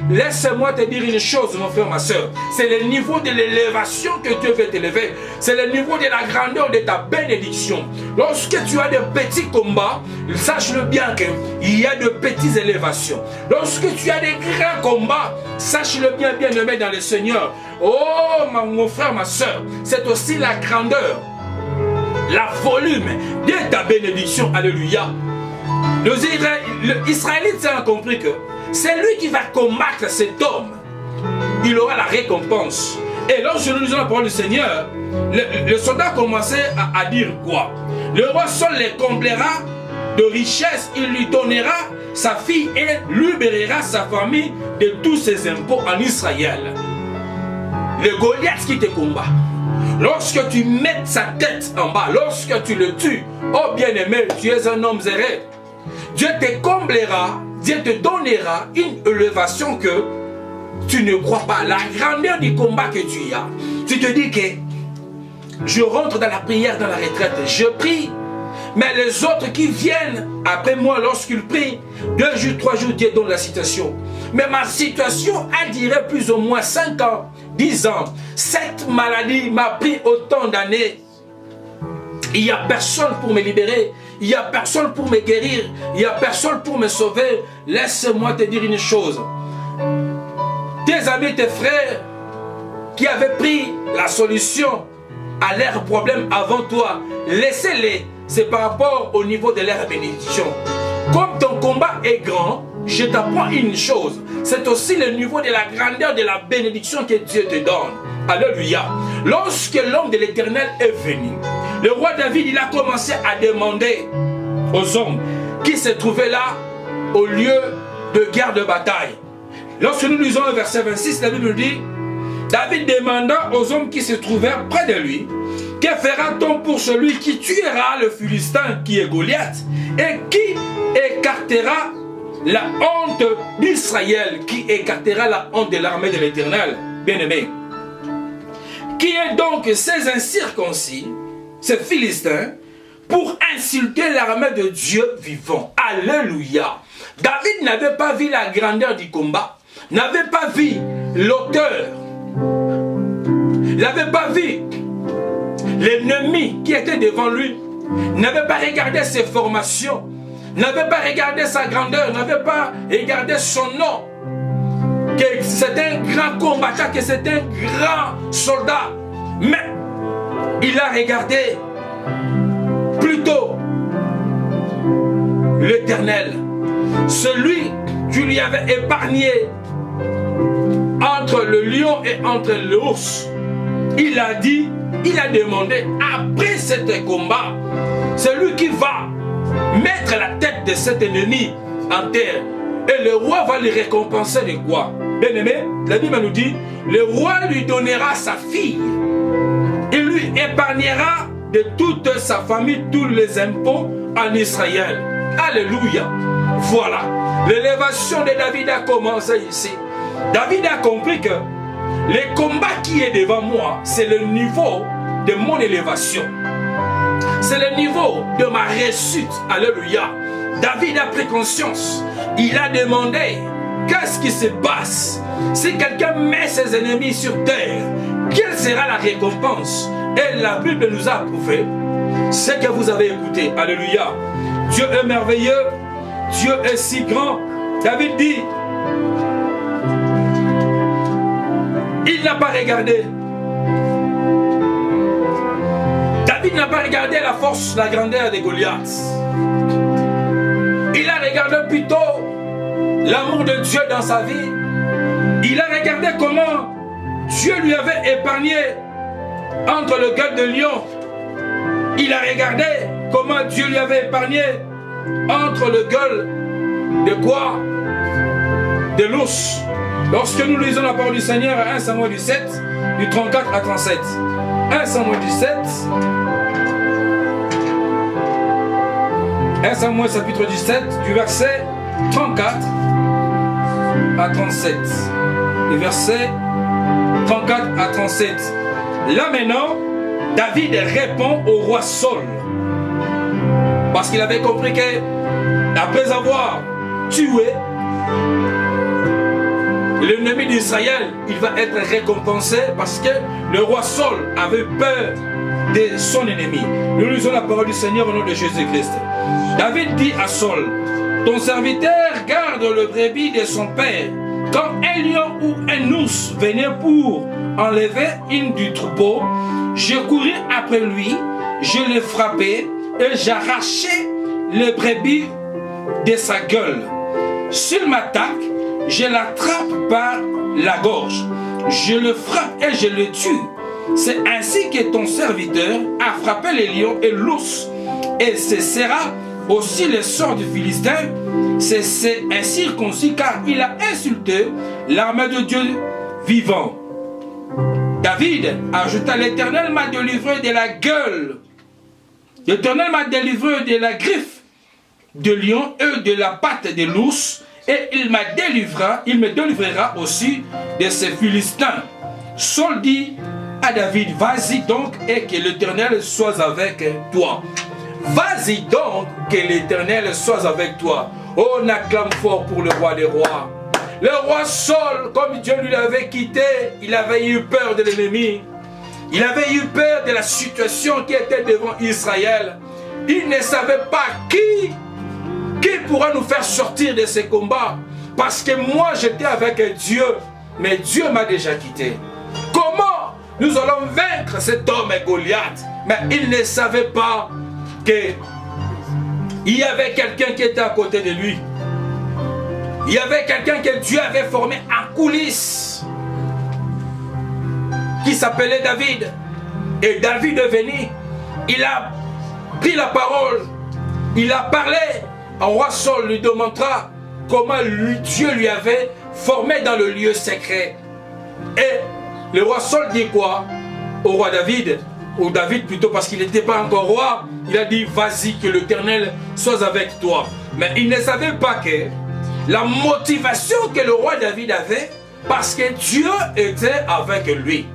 laisse-moi te dire une chose, mon frère, ma soeur. C'est le niveau de l'élévation que Dieu veut t'élever. C'est le niveau de la grandeur de ta bénédiction. Lorsque tu as de petits combats, sache-le bien qu'il y a de petites élévations. Lorsque tu as des grands combats, sache-le bien, bien-aimé dans le Seigneur. Oh, mon frère, ma soeur, c'est aussi la grandeur, la volume de ta bénédiction. Alléluia. Les Israélites ont compris que c'est lui qui va combattre cet homme. Il aura la récompense. Et lorsque nous lisons la parole du Seigneur, le soldat commençait à dire quoi? Le roi Saul les comblera de richesses, il lui donnera sa fille et libérera sa famille de tous ses impôts en Israël. Le Goliath qui te combat, lorsque tu mets sa tête en bas, lorsque tu le tues, oh bien-aimé, tu es un homme zéré. Dieu te comblera, Dieu te donnera une élévation que tu ne crois pas. La grandeur du combat que tu as. Tu te dis que je rentre dans la prière, dans la retraite, je prie. Mais les autres qui viennent après moi, lorsqu'ils prient, 2 jours, 3 jours, Dieu donne la situation. Mais ma situation a duré plus ou moins 5 ans, 10 ans. Cette maladie m'a pris autant d'années. Il n'y a personne pour me libérer. Il n'y a personne pour me guérir. Il n'y a personne pour me sauver. Laisse-moi te dire une chose. Tes amis, tes frères qui avaient pris la solution à leurs problèmes avant toi, laissez-les. C'est par rapport au niveau de leur bénédiction. Comme ton combat est grand, je t'apprends une chose. C'est aussi le niveau de la grandeur de la bénédiction que Dieu te donne. Alléluia. Lorsque l'homme de l'Éternel est venu, le roi David, il a commencé à demander aux hommes qui se trouvaient là, au lieu de guerre, de bataille. Lorsque nous lisons le verset 26, la Bible dit, David demanda aux hommes qui se trouvèrent près de lui, que fera-t-on pour celui qui tuera le Philistin qui est Goliath et qui écartera la honte d'Israël, qui écartera la honte de l'armée de l'Éternel, bien-aimé. Qui est donc ces incirconcis, ces Philistins, pour insulter l'armée de Dieu vivant. Alléluia. David n'avait pas vu la grandeur du combat, n'avait pas vu l'auteur, n'avait pas vu l'ennemi qui était devant lui, n'avait pas regardé ses formations, n'avait pas regardé sa grandeur, n'avait pas regardé son nom, que c'est un grand combattant, que c'est un grand soldat. Mais il a regardé plutôt l'Éternel, celui qui lui avait épargné entre le lion et entre l'ours. Il a dit, il a demandé, après ce combat, celui qui va mettre la tête de cet ennemi en terre, et le roi va lui récompenser de quoi? Bien aimé, la Bible nous dit, le roi lui donnera sa fille, il lui épargnera de toute sa famille tous les impôts en Israël. Alléluia. Voilà, l'élévation de David a commencé ici. David a compris que le combat qui est devant moi, c'est le niveau de mon élévation. C'est le niveau de ma réussite. Alléluia. David a pris conscience. Il a demandé, qu'est-ce qui se passe si quelqu'un met ses ennemis sur terre? Quelle sera la récompense? Et la Bible nous a prouvé ce que vous avez écouté. Alléluia. Dieu est merveilleux. Dieu est si grand. David dit, il n'a pas regardé. David n'a pas regardé la force, la grandeur de Goliath. Il a regardé plutôt l'amour de Dieu dans sa vie. Il a regardé comment Dieu lui avait épargné entre le gueule de lion. Il a regardé comment Dieu lui avait épargné entre le gueule de quoi? De l'ours. Lorsque nous lisons la parole du Seigneur à 1 Samuel 17, du 34 à 37. 1 Samuel 17. 1 Samuel chapitre 17, du verset 34 à 37. Du verset 34 à 37. Là maintenant, David répond au roi Saul. Parce qu'il avait compris que, après avoir tué l'ennemi d'Israël, il va être récompensé parce que le roi Saul avait peur de son ennemi. Nous lisons la parole du Seigneur au nom de Jésus-Christ. David dit à Saul, ton serviteur garde le brebis de son père. Quand un lion ou un ours venait pour enlever une du troupeau, je courais après lui, je le frappais et j'arrachais le brebis de sa gueule. S'il m'attaque, je l'attrape par la gorge, je le frappe et je le tue. C'est ainsi que ton serviteur a frappé les lions et l'ours, et ce sera aussi le sort du Philistin. C'est incirconcis car il a insulté l'armée de Dieu vivant. David ajouta, l'Éternel m'a délivré de la gueule, l'Éternel m'a délivré de la griffe de lion et de la patte de l'ours, et il me délivrera aussi de ces Philistins. Saul dit à David, vas-y donc et que l'Éternel soit avec toi. Vas-y donc que l'Éternel soit avec toi. Oh, on acclame fort pour le roi des rois. Le roi Saul, comme Dieu lui l'avait quitté, il avait eu peur de l'ennemi. Il avait eu peur de la situation qui était devant Israël. Il ne savait pas qui pourra nous faire sortir de ces combats. Parce que moi j'étais avec Dieu, mais Dieu m'a déjà quitté. Comment nous allons vaincre cet homme Goliath? Mais il ne savait pas qu'il y avait quelqu'un qui était à côté de lui. Il y avait quelqu'un que Dieu avait formé en coulisses, qui s'appelait David. Et David est venu, il a pris la parole, il a parlé au roi Saul, lui demandera comment Dieu lui avait formé dans le lieu secret. Et le roi Saul dit quoi au roi David, ou David plutôt parce qu'il n'était pas encore roi, il a dit vas-y que l'Éternel soit avec toi. Mais il ne savait pas que la motivation que le roi David avait, parce que Dieu était avec lui.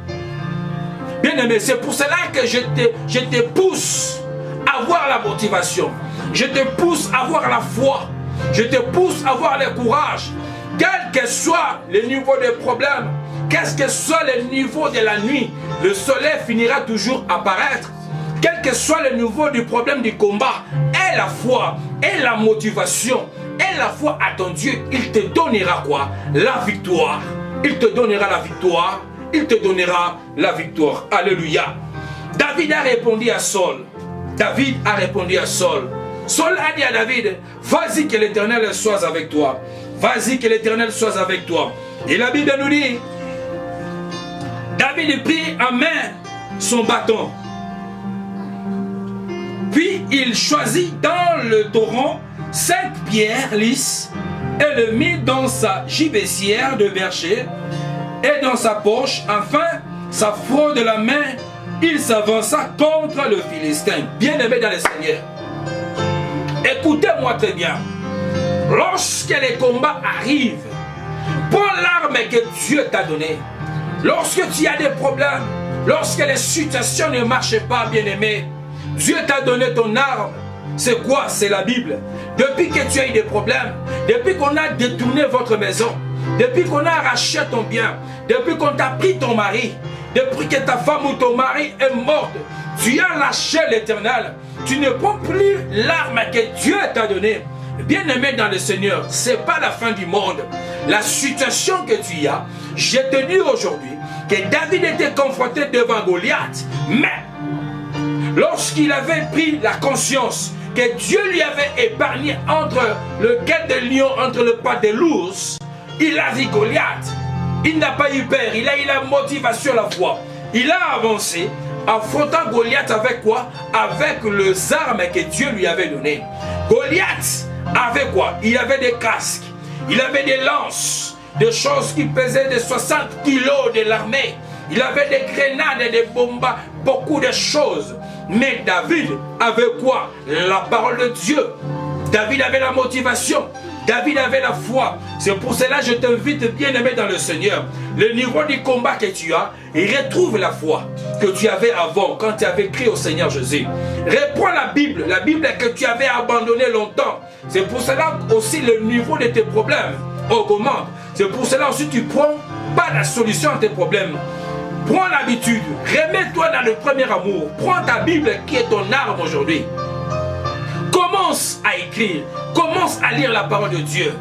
Bien aimé, c'est pour cela que je te pousse à avoir la motivation. Je te pousse à avoir la foi. Je te pousse à avoir le courage. Quel que soit le niveau des problèmes, quel que soit le niveau de la nuit, le soleil finira toujours à apparaître. Quel que soit le niveau du problème du combat, et la foi, et la motivation, et la foi à ton Dieu, il te donnera quoi? La victoire. Il te donnera la victoire. Il te donnera la victoire. Alléluia. David a répondu à Saul. David a répondu à Saul. Saul a dit à David, vas-y que l'Éternel soit avec toi. Vas-y que l'Éternel soit avec toi. Et la Bible nous dit, David prit en main son bâton. Puis il choisit dans le torrent 5 pierres lisses et le mit dans sa gibecière de berger et dans sa poche. Enfin, sa fraude de la main, il s'avança contre le Philistin. Bien-aimé dans le Seigneur, écoutez-moi très bien. Lorsque les combats arrivent, prends l'arme que Dieu t'a donnée. Lorsque tu as des problèmes, lorsque les situations ne marchent pas, bien-aimé, Dieu t'a donné ton arme. C'est quoi? C'est la Bible. Depuis que tu as eu des problèmes, depuis qu'on a détourné votre maison, depuis qu'on a arraché ton bien, depuis qu'on t'a pris ton mari, depuis que ta femme ou ton mari est morte, tu as lâché l'Éternel. Tu ne prends plus l'arme que Dieu t'a donnée. Bien-aimé dans le Seigneur, ce n'est pas la fin du monde. La situation que tu as, je te dis aujourd'hui que David était confronté devant Goliath, mais lorsqu'il avait pris la conscience que Dieu lui avait épargné entre le guet de lion, entre le pas de l'ours, il a vu Goliath. Il n'a pas eu peur, il a eu la motivation, la foi. Il a avancé, affrontant Goliath avec quoi? Avec les armes que Dieu lui avait données. Goliath avait quoi? Il avait des casques, il avait des lances, des choses qui pesaient de 60 kilos de l'armée. Il avait des grenades et des bombes, beaucoup de choses. Mais David avait quoi? La parole de Dieu. David avait la motivation. David avait la foi. C'est pour cela que je t'invite, bien-aimé dans le Seigneur, le niveau du combat que tu as, et retrouve la foi que tu avais avant, quand tu avais crié au Seigneur Jésus. Reprends la Bible que tu avais abandonnée longtemps. C'est pour cela aussi le niveau de tes problèmes augmente. C'est pour cela aussi tu prends pas la solution à tes problèmes. Prends l'habitude, remets-toi dans le premier amour. Prends ta Bible qui est ton arme aujourd'hui. Commence à écrire, commence à lire la parole de Dieu.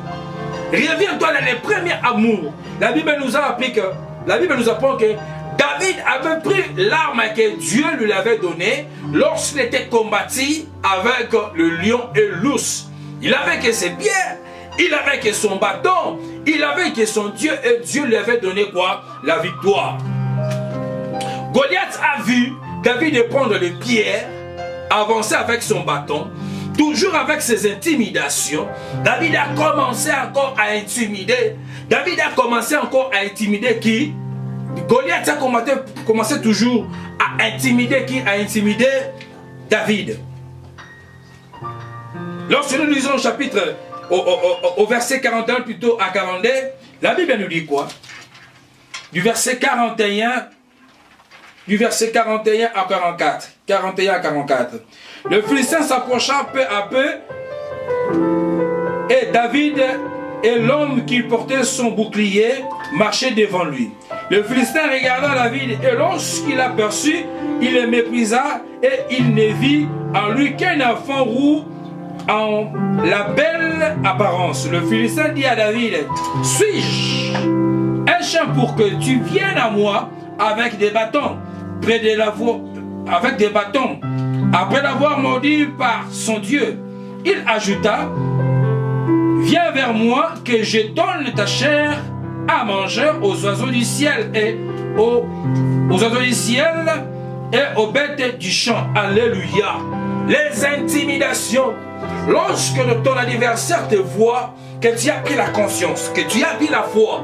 Reviens-toi dans le premier amour. La Bible nous a appris que, la Bible nous apprend que David avait pris l'arme que Dieu lui avait donnée lorsqu'il était combattu avec le lion et l'ours. Il avait que ses pierres, il avait que son bâton, il avait que son Dieu, et Dieu lui avait donné quoi? La victoire. Goliath a vu David prendre les pierres, avancer avec son bâton, toujours avec ses intimidations. David a commencé encore à intimider. David a commencé encore à intimider qui? Goliath a commencé toujours à intimider qui? À intimider David. Lorsque nous lisons au chapitre, au verset 41 plutôt à 42, la Bible nous dit quoi? Du verset 41 à 44. 41 à 44. Le Philistin s'approcha peu à peu, et David et l'homme qui portait son bouclier marchaient devant lui. Le Philistin regarda David, et lorsqu'il aperçut, il le méprisa, et il ne vit en lui qu'un enfant roux en la belle apparence. Le Philistin dit à David, suis-je un chien pour que tu viennes à moi avec des bâtons, près de la voie, avec des bâtons? Après l'avoir maudit par son Dieu, il ajouta, viens vers moi que je donne ta chair à manger aux oiseaux du ciel et aux oiseaux du ciel et aux bêtes du champ. Alléluia. Les intimidations. Lorsque ton adversaire te voit que tu as pris la conscience, que tu as pris la foi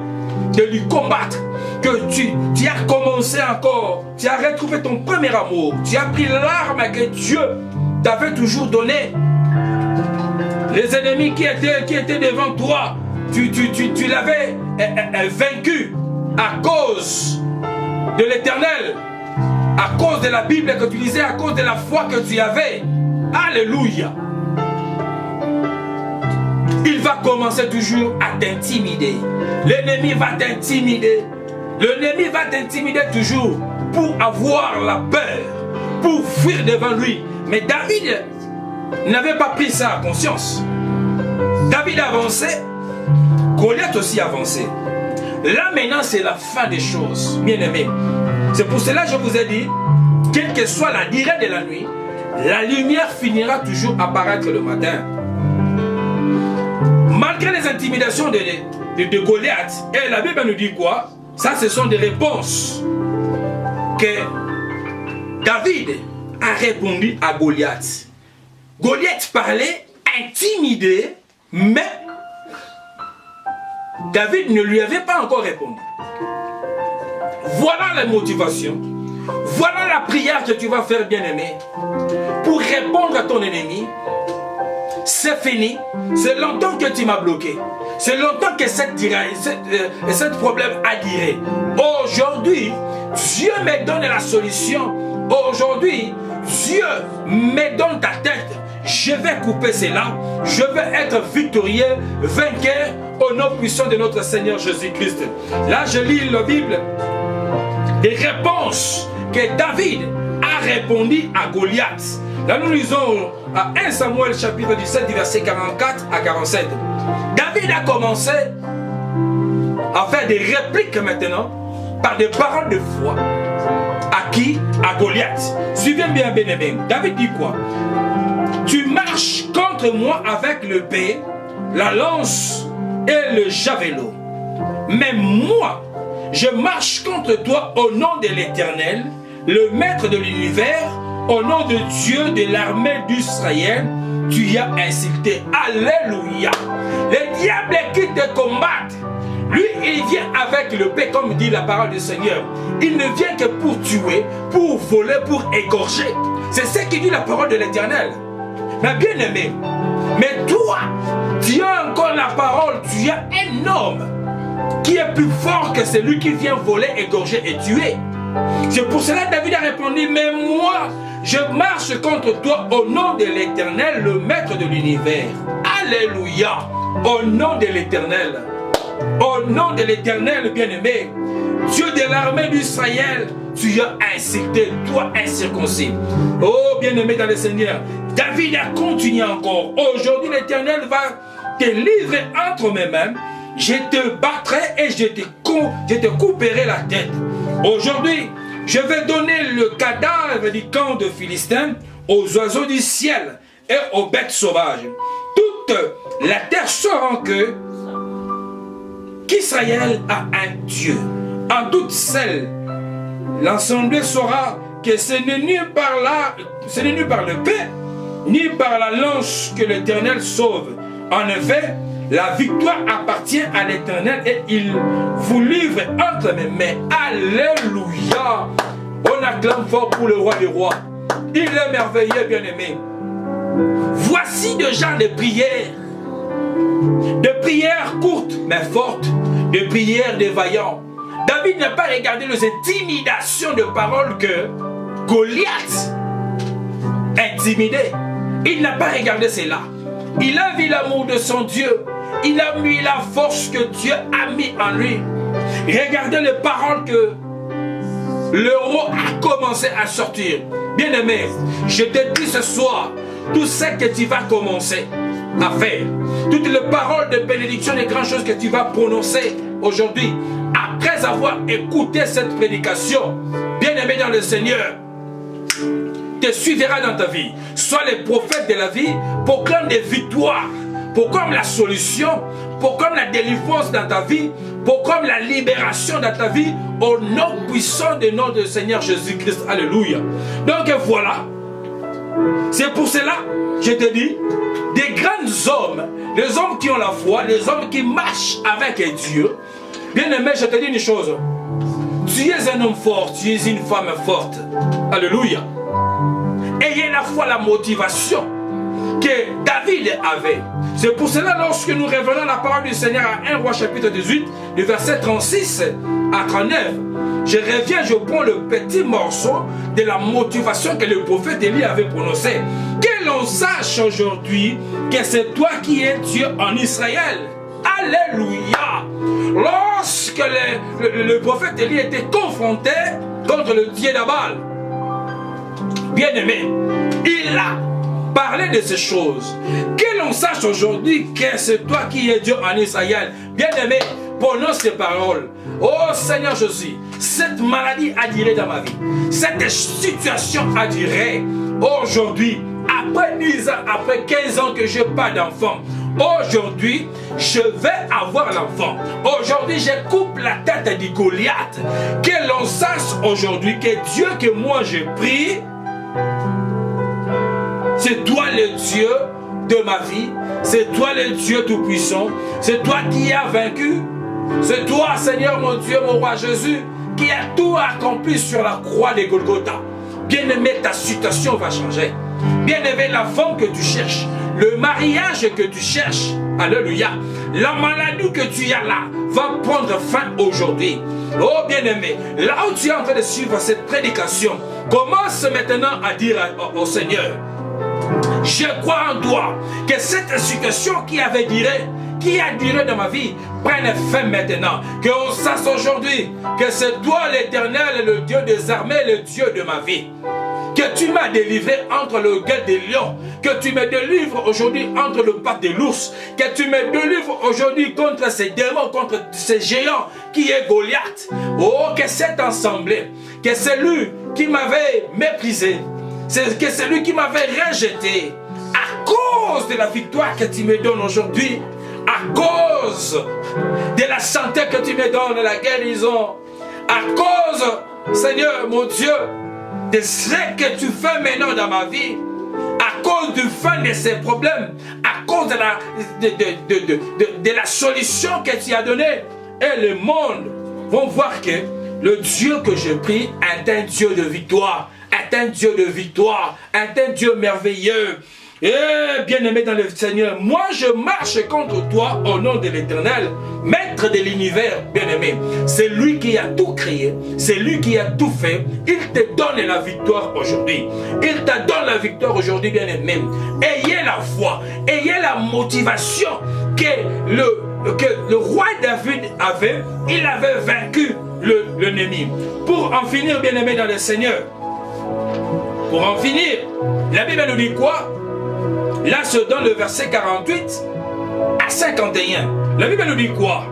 de lui combattre, que tu as commencé encore, tu as retrouvé ton premier amour, tu as pris l'arme que Dieu t'avait toujours donnée. Les ennemis qui étaient devant toi, tu l'avais vaincu à cause de l'Éternel, à cause de la Bible que tu lisais, à cause de la foi que tu avais. Alléluia. Il va commencer toujours à t'intimider. L'ennemi va t'intimider. L'ennemi va t'intimider toujours pour avoir la peur, pour fuir devant lui. Mais David n'avait pas pris ça à conscience. David avançait, Goliath aussi avançait. Là maintenant c'est la fin des choses, bien aimés. C'est pour cela que je vous ai dit, quelle que soit la durée de la nuit, la lumière finira toujours à apparaître le matin. Malgré les intimidations de Goliath, et la Bible nous dit quoi? Ça, ce sont des réponses que David a répondu à Goliath. Goliath parlait intimidé, mais David ne lui avait pas encore répondu. Voilà la motivation. Voilà la prière que tu vas faire, bien-aimé, pour répondre à ton ennemi. C'est fini. C'est longtemps que tu m'as bloqué. C'est longtemps que cette problème a duré. Aujourd'hui, Dieu me donne la solution. Aujourd'hui, Dieu me donne ta tête. Je vais couper cela. Je vais être victorieux, vainqueur au nom puissant de notre Seigneur Jésus-Christ. Là, je lis la Bible. Des réponses que David a répondu à Goliath. Là, nous lisons à 1 Samuel chapitre 17, du verset 44 à 47. David a commencé à faire des répliques maintenant par des paroles de foi. À qui? À Goliath. Suivez bien, bien-aimé. David dit quoi? Tu marches contre moi avec l'épée, la lance et le javelot. Mais moi, je marche contre toi au nom de l'Éternel, le maître de l'univers, au nom de Dieu de l'armée d'Israël, tu y as insulté. Alléluia. Les diables qui te combattent, lui, il vient avec l'épée, comme dit la parole du Seigneur. Il ne vient que pour tuer, pour voler, pour égorger. C'est ce qui dit la parole de l'Éternel. Mais bien aimé, mais toi, tu as encore la parole, tu as un homme qui est plus fort que celui qui vient voler, égorger et tuer. C'est pour cela que David a répondu, mais moi, je marche contre toi au nom de l'Éternel, le maître de l'univers. Alléluia. Au nom de l'Éternel. Au nom de l'Éternel, bien-aimé. Dieu de l'armée d'Israël, tu as insulté, toi incirconcis. Oh, bien-aimé dans le Seigneur, David a continué encore. Aujourd'hui, l'Éternel va te livrer entre mes mains. Je te battrai et je te couperai la tête. Aujourd'hui, je vais donner le cadavre du camp de Philistins aux oiseaux du ciel et aux bêtes sauvages. Toute la terre saura qu'Israël a un Dieu. En toute celle, l'assemblée saura que ce n'est ni par le paix, ni par la lance que l'Éternel sauve. En effet, la victoire appartient à l'Éternel et il vous livre entre mes mains. Alléluia. On acclame fort pour le roi des rois. Il est merveilleux, bien-aimé. Voici de genre de prières. De prières courtes mais fortes. De prières des vaillants. David n'a pas regardé les intimidations de paroles que Goliath intimidait. Il n'a pas regardé cela. Il a vu l'amour de son Dieu. Il a mis la force que Dieu a mis en lui. Regardez les paroles que le roi a commencé à sortir. Bien-aimé, je te dis ce soir, tout ce que tu vas commencer à faire, toutes les paroles de bénédiction, les grandes choses que tu vas prononcer aujourd'hui, après avoir écouté cette prédication, bien-aimé dans le Seigneur, te suivra dans ta vie. Sois les prophètes de la vie, proclame des victoires, proclame la solution, proclame la délivrance dans ta vie, proclame la libération dans ta vie, au nom puissant de notre Seigneur Jésus-Christ. Alléluia. Donc voilà, c'est pour cela, je te dis, des grands hommes, les hommes qui ont la foi, les hommes qui marchent avec Dieu. Bien-aimé, je te dis une chose. Tu es un homme fort, tu es une femme forte. Alléluia. Ayez la foi, la motivation que David avait. C'est pour cela, lorsque nous révélons la parole du Seigneur à 1 Roi chapitre 18, du verset 36 à 39, je reviens, je prends le petit morceau de la motivation que le prophète Élie avait prononcée. Que l'on sache aujourd'hui que c'est toi qui es Dieu en Israël. Alléluia. Lorsque le prophète Élie était confronté contre le dieu Nabal, bien-aimé, il a parlé de ces choses. Que l'on sache aujourd'hui que c'est toi qui es Dieu en Israël. Bien-aimé, prononce ces paroles. Oh Seigneur Jésus, cette maladie a duré dans ma vie. Cette situation a duré. Aujourd'hui, après 10 ans, après 15 ans que je n'ai pas d'enfant, aujourd'hui, je vais avoir l'enfant. Aujourd'hui, je coupe la tête du Goliath. Que l'on sache aujourd'hui que Dieu que moi j'ai pris, c'est toi le Dieu de ma vie. C'est toi le Dieu tout-puissant. C'est toi qui as vaincu. C'est toi, Seigneur mon Dieu, mon roi Jésus, qui a tout accompli sur la croix de Golgotha. Bien-aimé, ta situation va changer. Bien-aimé, la femme que tu cherches, le mariage que tu cherches, alléluia, la maladie que tu as là, va prendre fin aujourd'hui. Oh bien-aimé, là où tu es en train de suivre cette prédication, commence maintenant à dire au Seigneur, je crois en toi, que cette situation qui avait duré dans ma vie, prenne fin maintenant. Qu'on sache aujourd'hui que c'est toi l'Éternel, le Dieu des armées, le Dieu de ma vie. Que tu m'as délivré entre le guet des lions. Que tu me délivres aujourd'hui entre le pattes de l'ours. Que tu me délivres aujourd'hui contre ces démons, contre ces géants qui est Goliath. Oh, que cet assemblée, que celui qui m'avait méprisé, que celui qui m'avait rejeté, à cause de la victoire que tu me donnes aujourd'hui, à cause de la santé que tu me donnes, de la guérison, à cause, Seigneur mon Dieu, de ce que tu fais maintenant dans ma vie, à cause du fin de ces problèmes, à cause de la solution que tu as donnée, et le monde vont voir que le Dieu que j'ai pris est un Dieu de victoire, est un Dieu de victoire, est un Dieu merveilleux. Et bien-aimé dans le Seigneur, moi je marche contre toi au nom de l'Éternel, maître de l'univers, bien-aimé. C'est lui qui a tout créé, c'est lui qui a tout fait. Il te donne la victoire aujourd'hui. Il te donne la victoire aujourd'hui, bien-aimé. Ayez la foi, ayez la motivation que le roi David avait. Il avait vaincu l'ennemi. Pour en finir, bien-aimé dans le Seigneur, pour en finir, la Bible nous dit quoi? Là, c'est dans le verset 48 à 51. La Bible nous dit quoi?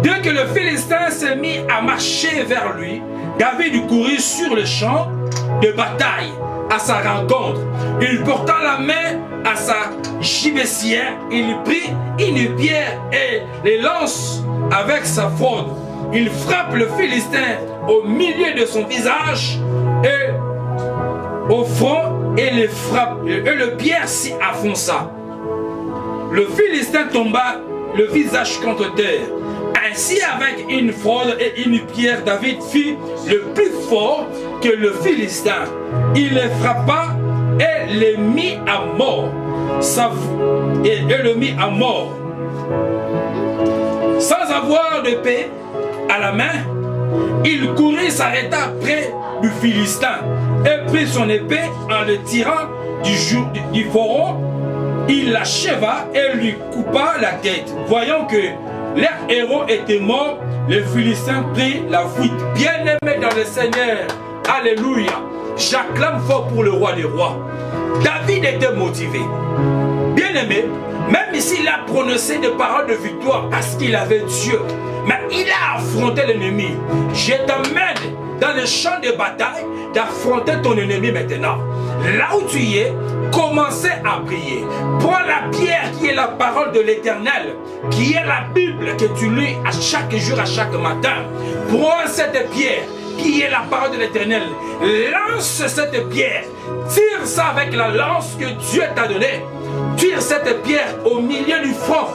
Dès que le Philistin s'est mis à marcher vers lui, David courut sur le champ de bataille à sa rencontre. Il porta la main à sa gibecière, il prit une pierre et les lance avec sa fronde. Il frappe le Philistin au milieu de son visage et au front, et le frappe, et le pierre s'y affonça. Le Philistin tomba le visage contre terre. Ainsi, avec une fronde et une pierre, David fit le plus fort que le Philistin. Il le frappa et le mit à mort. Et le mit à mort. Sans avoir de paix à la main, il courut, s'arrêta près du Philistin et prit son épée en le tirant du fourreau. Il l'acheva et lui coupa la tête. Voyant que leur héros était mort, le Philistin prit la fuite. Bien-aimé dans le Seigneur, alléluia, j'acclame fort pour le roi des rois. David était motivé. Bien-aimé, même s'il a prononcé des paroles de victoire parce qu'il avait Dieu, mais il a affronté l'ennemi. Je t'emmène dans le champ de bataille d'affronter ton ennemi maintenant. Là où tu es, commencez à prier. Prends la pierre qui est la parole de l'Éternel, qui est la Bible que tu lis à chaque jour, à chaque matin. Prends cette pierre qui est la parole de l'Éternel. Lance cette pierre. Tire ça avec la lance que Dieu t'a donnée. tire cette pierre au milieu du front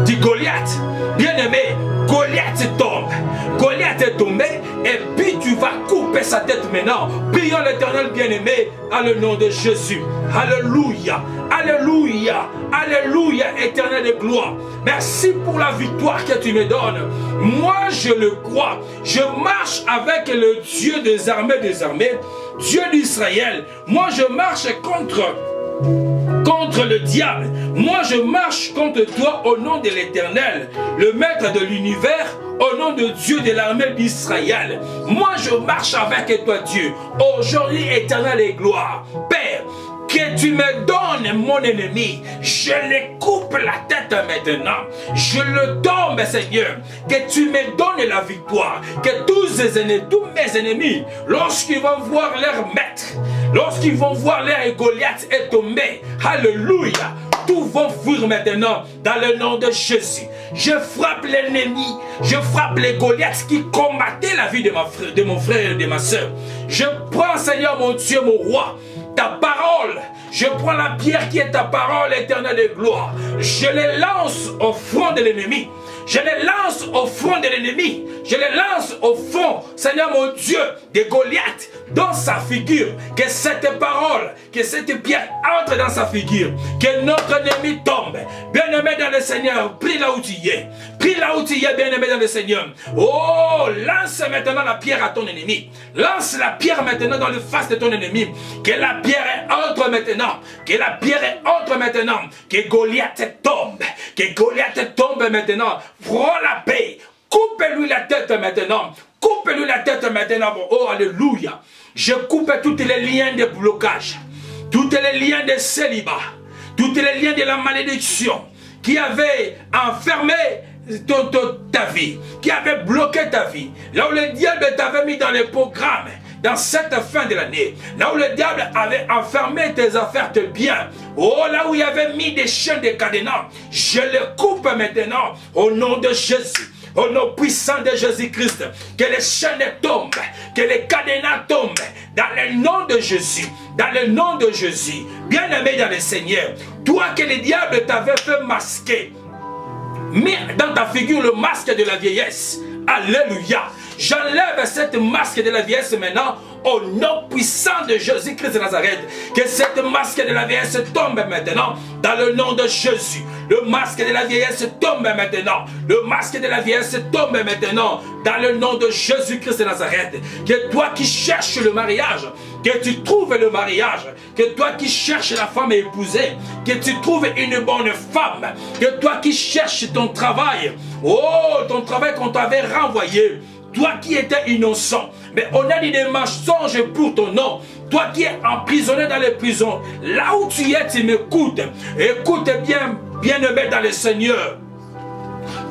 du Goliath. Bien-aimé, Goliath tombe. Goliath est tombé et puis tu vas couper sa tête maintenant. Prions l'Éternel bien-aimé à le nom de Jésus. Alléluia, alléluia, alléluia, Éternel de gloire. Merci pour la victoire que tu me donnes. Moi je le crois. Je marche avec le Dieu des armées, Dieu d'Israël. Moi je marche contre le diable. Moi je marche contre toi au nom de l'Éternel, le maître de l'univers, au nom de Dieu de l'armée d'Israël. Moi je marche avec toi Dieu, aujourd'hui Éternel et gloire. Père, que tu me donnes mon ennemi, je le coupe la tête maintenant, je le tombe Seigneur, que tu me donnes la victoire, que tous mes ennemis, lorsqu'ils vont voir leur maître, lorsqu'ils vont voir leur Goliath est tombé, alléluia, tout vont fuir maintenant dans le nom de Jésus. Je frappe l'ennemi, je frappe les Goliaths qui combattaient la vie de mon frère et de ma soeur. Je prends Seigneur mon Dieu, mon roi, ta parole. Je prends la pierre qui est ta parole éternelle de gloire. Je les lance au front de l'ennemi. Je les lance au front de l'ennemi. Je les lance au fond, Seigneur mon Dieu, de Goliath, dans sa figure. Que cette parole, que cette pierre entre dans sa figure. Que notre ennemi tombe. Bien-aimé dans le Seigneur, prie là où tu y es. Prie là où tu y es, bien-aimé dans le Seigneur. Oh, lance maintenant la pierre à ton ennemi. Lance la pierre maintenant dans le face de ton ennemi. Que la pierre entre maintenant. Que la pierre entre maintenant. Que Goliath tombe. Que Goliath tombe maintenant. Prends la paix. Coupe-lui la tête maintenant. Coupe-lui la tête maintenant. Oh, alléluia. Je coupe tous les liens de blocage. Tous les liens de célibat. Tous les liens de la malédiction qui avaient enfermé ta vie, qui avaient bloqué ta vie. Là où le diable t'avait mis dans les programmes, dans cette fin de l'année, là où le diable avait enfermé tes affaires, tes biens, oh, là où il avait mis des chaînes de cadenas, je les coupe maintenant au nom de Jésus. Au nom puissant de Jésus-Christ, que les chaînes tombent, que les cadenas tombent, dans le nom de Jésus, dans le nom de Jésus. Bien-aimé dans le Seigneur, toi que le diable t'avait fait masquer, mets dans ta figure le masque de la vieillesse. Alléluia. J'enlève cette masque de la vieillesse maintenant au nom puissant de Jésus-Christ de Nazareth. Que cette masque de la vieillesse tombe maintenant dans le nom de Jésus. Le masque de la vieillesse tombe maintenant. Le masque de la vieillesse tombe maintenant dans le nom de Jésus-Christ de Nazareth. Que toi qui cherches le mariage, que tu trouves le mariage. Que toi qui cherches la femme épousée, que tu trouves une bonne femme. Que toi qui cherches ton travail, oh, ton travail qu'on t'avait renvoyé. Toi qui étais innocent, mais on a dit des mensonges pour ton nom. Toi qui es emprisonné dans les prisons, là où tu es, tu m'écoutes. Écoute bien, bien-aimé dans le Seigneur.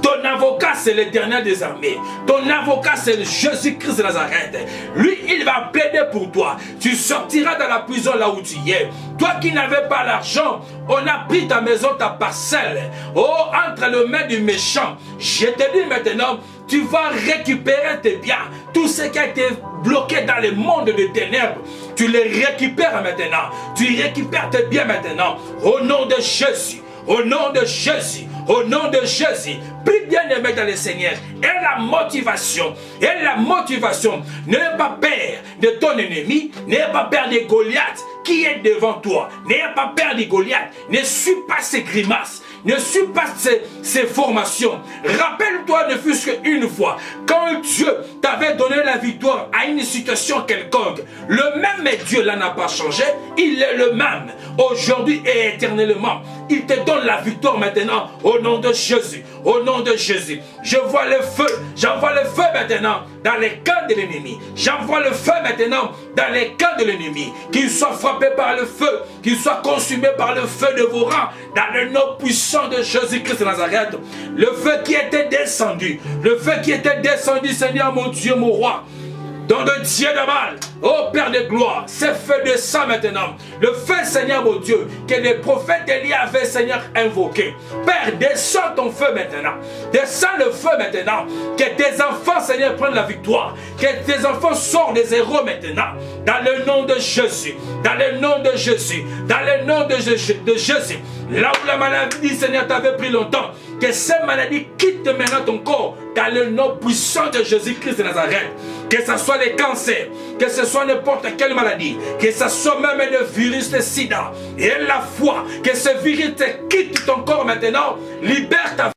Ton avocat, c'est l'Éternel des armées. Ton avocat, c'est Jésus-Christ de Nazareth. Lui, il va plaider pour toi. Tu sortiras de la prison là où tu es. Toi qui n'avais pas l'argent, on a pris ta maison, ta parcelle. Oh, entre les mains du méchant. Je te dis maintenant, tu vas récupérer tes biens. Tout ce qui a été bloqué dans le monde des ténèbres, tu les récupères maintenant. Tu récupères tes biens maintenant. Au nom de Jésus. Au nom de Jésus, au nom de Jésus, prie bien aimé dans le Seigneur. Et la motivation, n'aie pas peur de ton ennemi, n'aie pas peur de Goliath qui est devant toi. N'aie pas peur de Goliath, ne suis pas ses grimaces. Ne suis pas ces formations. Rappelle-toi ne fût-ce qu'une fois, quand Dieu t'avait donné la victoire à une situation quelconque, le même Dieu là n'a pas changé, il est le même, aujourd'hui et éternellement. Il te donne la victoire maintenant au nom de Jésus. Au nom de Jésus. Je vois le feu. J'envoie le feu maintenant dans les camps de l'ennemi. J'envoie le feu maintenant dans les camps de l'ennemi. Qu'il soit frappé par le feu. Qu'il soit consumé par le feu de vos rangs. Dans le nom puissant de Jésus-Christ de Nazareth. Le feu qui était descendu. Le feu qui était descendu, Seigneur mon Dieu, mon roi. Don de Dieu de mal, ô Père de gloire, ce feu descend maintenant. Le feu, Seigneur mon Dieu, que les prophètes Élie avaient, Seigneur, invoqué. Père, descends ton feu maintenant. Descends le feu maintenant. Que tes enfants, Seigneur, prennent la victoire. Que tes enfants sortent des héros maintenant. Dans le nom de Jésus. Dans le nom de Jésus. Dans le nom de Jésus. Là où la maladie, Seigneur, t'avait pris longtemps. Que cette maladie quitte maintenant ton corps. Dans le nom puissant de Jésus-Christ de Nazareth. Que ce soit les cancers, que ce soit n'importe quelle maladie, que ce soit même le virus de sida, et la foi, que ce virus te quitte ton corps maintenant, libère ta